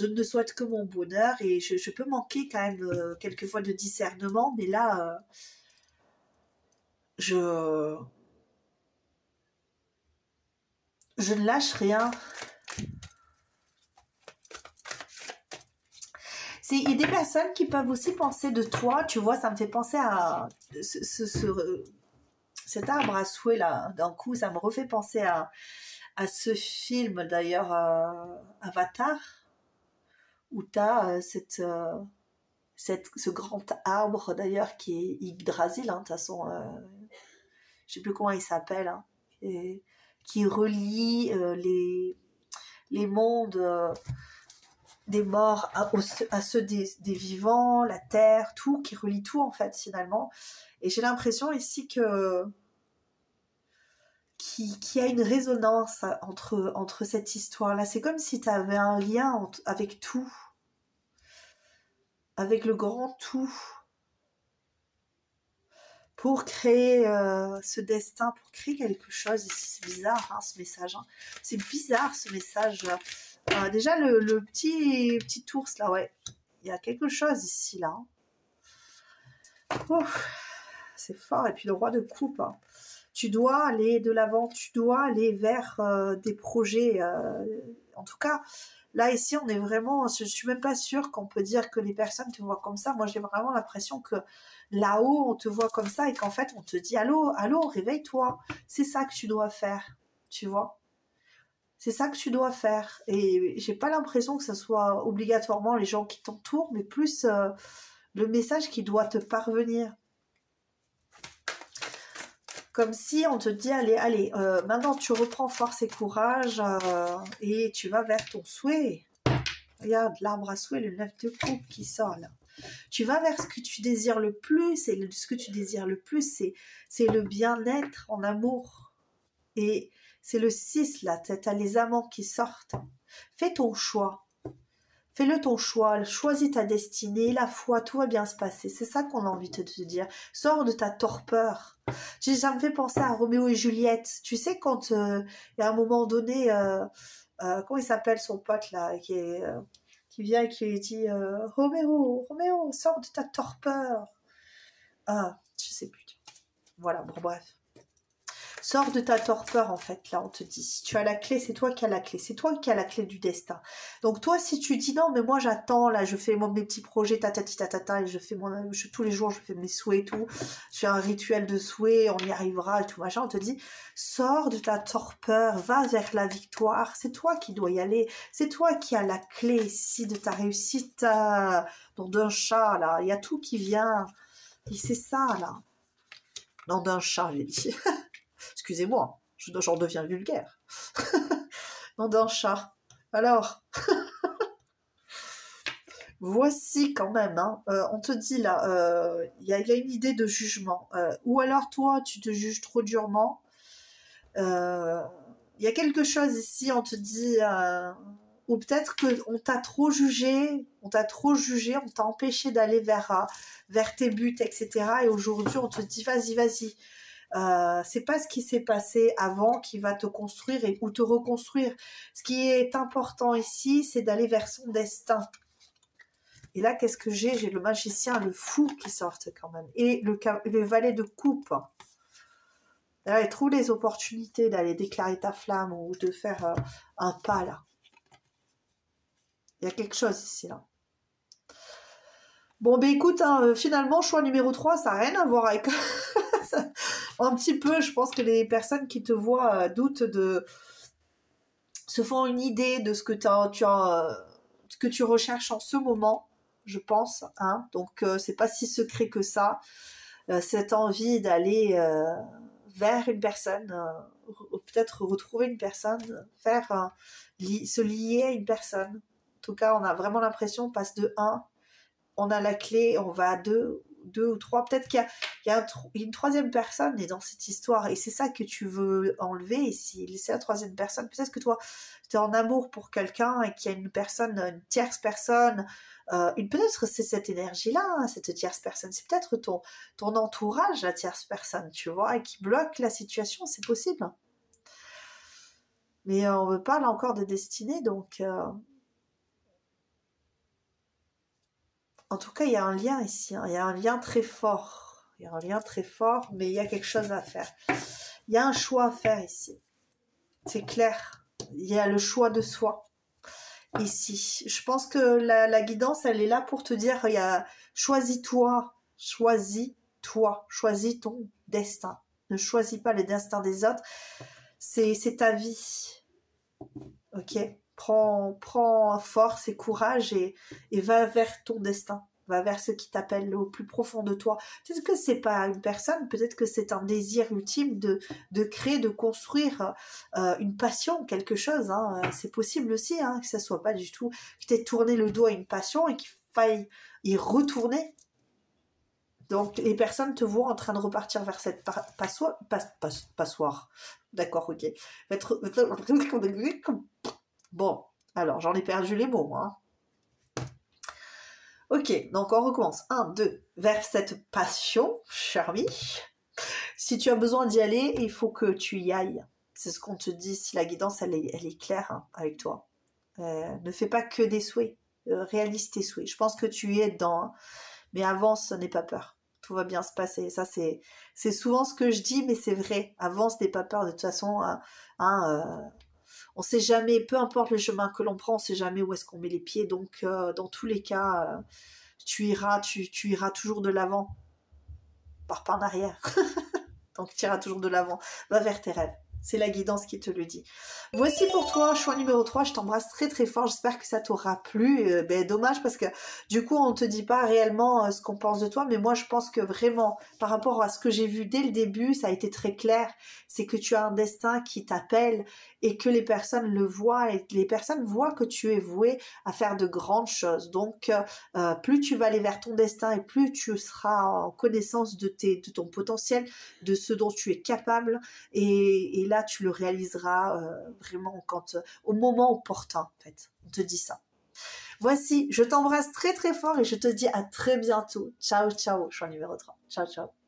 ne souhaite que mon bonheur et je peux manquer quand même quelquefois de discernement, mais là je ne lâche rien. Il y a des personnes qui peuvent aussi penser de toi, tu vois, ça me fait penser à cet arbre à souhait là, d'un coup, ça me refait penser à ce film d'ailleurs, Avatar, où tu as ce grand arbre d'ailleurs qui est Yggdrasil, hein, de toute façon, je sais plus comment il s'appelle, hein, qui relie les mondes des morts à ceux des vivants, la terre, tout, qui relie tout en fait finalement. Et j'ai l'impression ici qu'il y a une résonance entre cette histoire-là. C'est comme si tu avais un lien avec tout, avec le grand tout, pour créer ce destin, pour créer quelque chose. Ici, c'est bizarre ce message. C'est bizarre ce message. Déjà, le petit ours là, ouais. Il y a quelque chose ici là. C'est fort. Et puis le roi de coupe. Tu dois aller de l'avant, tu dois aller vers des projets. En tout cas, là, ici, on est vraiment... Je suis même pas sûre qu'on peut dire que les personnes te voient comme ça. Moi, j'ai vraiment l'impression que là-haut, on te voit comme ça et qu'en fait, on te dit « Allô, allô, réveille-toi ». C'est ça que tu dois faire, tu vois. C'est ça que tu dois faire. Et j'ai pas l'impression que ce soit obligatoirement les gens qui t'entourent, mais plus le message qui doit te parvenir. Comme si on te dit, allez, maintenant tu reprends force et courage et tu vas vers ton souhait. Regarde, l'arbre à souhait, le 9 de coupe qui sort là. Tu vas vers ce que tu désires le plus, et ce que tu désires le plus, c'est le bien-être en amour. Et c'est le 6 là, tu as les amants qui sortent. Fais ton choix. Fais-le ton choix, choisis ta destinée, la foi, tout va bien se passer. C'est ça qu'on a envie de te dire. Sors de ta torpeur. Ça me fait penser à Roméo et Juliette. Tu sais, quand il y a un moment donné, comment il s'appelle son pote là, qui vient et qui lui dit Roméo, sors de ta torpeur. Je sais plus. Voilà, bon bref. Sors de ta torpeur en fait, là on te dit, si tu as la clé, c'est toi qui as la clé, c'est toi qui as la clé du destin. Donc toi si tu dis non mais moi j'attends, là je fais mes petits projets, et je fais tous les jours je fais mes souhaits et tout, je fais un rituel de souhaits, on y arrivera et tout machin, on te dit, sors de ta torpeur, va vers la victoire, c'est toi qui dois y aller, c'est toi qui as la clé ici de ta réussite, dans d'un chat là, il y a tout qui vient, et c'est ça là, dans d'un chat j'ai dit. Excusez-moi, j'en deviens vulgaire. Nom d'un chat. Alors, voici quand même, on te dit là, il y a une idée de jugement. Ou alors toi, tu te juges trop durement. Il y a quelque chose ici, on te dit... ou peut-être qu'on t'a trop jugé, on t'a empêché d'aller vers tes buts, etc. Et aujourd'hui, on te dit, vas-y. C'est pas ce qui s'est passé avant qui va te construire ou te reconstruire. Ce qui est important ici, c'est d'aller vers son destin. Et là, qu'est-ce que j'ai? J'ai le magicien, le fou qui sortent quand même. Et le valet de coupe. Là, il trouve les opportunités d'aller déclarer ta flamme ou de faire un pas là. Il y a quelque chose ici là. Bon, ben écoute, finalement, choix numéro 3, ça n'a rien à voir avec... un petit peu, je pense que les personnes qui te voient doutent se font une idée de ce que ce que tu recherches en ce moment, je pense. Donc, c'est pas si secret que ça. Cette envie d'aller vers une personne, peut-être retrouver une personne, se lier à une personne. En tout cas, on a vraiment l'impression, on passe de 1, on a la clé, on va à 2 ou 3, peut-être qu'il y a une troisième personne est dans cette histoire, et c'est ça que tu veux enlever ici, laisser la troisième personne. Peut-être que toi, tu es en amour pour quelqu'un et qu'il y a une tierce personne, peut-être c'est cette énergie-là, cette tierce personne, c'est peut-être ton entourage, la tierce personne, tu vois, et qui bloque la situation, c'est possible. Mais on me parle encore de destinée, donc... En tout cas, il y a un lien ici, il y a un lien très fort. Il y a un lien très fort, mais il y a quelque chose à faire. Il y a un choix à faire ici. C'est clair. Il y a le choix de soi ici. Je pense que la guidance, elle est là pour te dire, choisis-toi, choisis ton destin. Ne choisis pas le destin des autres. C'est ta vie. Ok ? Prends force et courage et va vers ton destin. Va vers ce qui t'appelle au plus profond de toi. Peut-être que c'est pas une personne, peut-être que c'est un désir ultime de créer, de construire une passion, quelque chose. Hein. C'est possible aussi hein, que ça soit pas du tout, que tu aies tourné le dos à une passion et qu'il faille y retourner. Donc, les personnes te voient en train de repartir vers cette passoire. D'accord, ok. Bon, alors, j'en ai perdu les mots, hein. Ok, donc on recommence. 1, 2, vers cette passion, Charmy. Si tu as besoin d'y aller, il faut que tu y ailles. C'est ce qu'on te dit, si la guidance, elle est claire hein, avec toi. Ne fais pas que des souhaits. Réalise tes souhaits. Je pense que tu y es dedans. Hein. Mais avance, n'aie pas peur. Tout va bien se passer. Ça, c'est souvent ce que je dis, mais c'est vrai. Avance, n'aie pas peur. De toute façon, on sait jamais, peu importe le chemin que l'on prend, on sait jamais où est-ce qu'on met les pieds. Donc, dans tous les cas, tu iras toujours de l'avant. Pars pas en arrière. Donc, tu iras toujours de l'avant. Va vers tes rêves. C'est la guidance qui te le dit. Voici pour toi, choix numéro 3. Je t'embrasse très très fort. J'espère que ça t'aura plu. Dommage parce que du coup, on ne te dit pas réellement ce qu'on pense de toi. Mais moi, je pense que vraiment, par rapport à ce que j'ai vu dès le début, ça a été très clair. C'est que tu as un destin qui t'appelle et que les personnes le voient. Et les personnes voient que tu es voué à faire de grandes choses. Donc, plus tu vas aller vers ton destin et plus tu seras en connaissance de ton potentiel, de ce dont tu es capable. Et là, tu le réaliseras vraiment au moment opportun, en fait. On te dit ça. Voici, je t'embrasse très très fort et je te dis à très bientôt. Ciao, ciao, choix numéro 3. Ciao, ciao.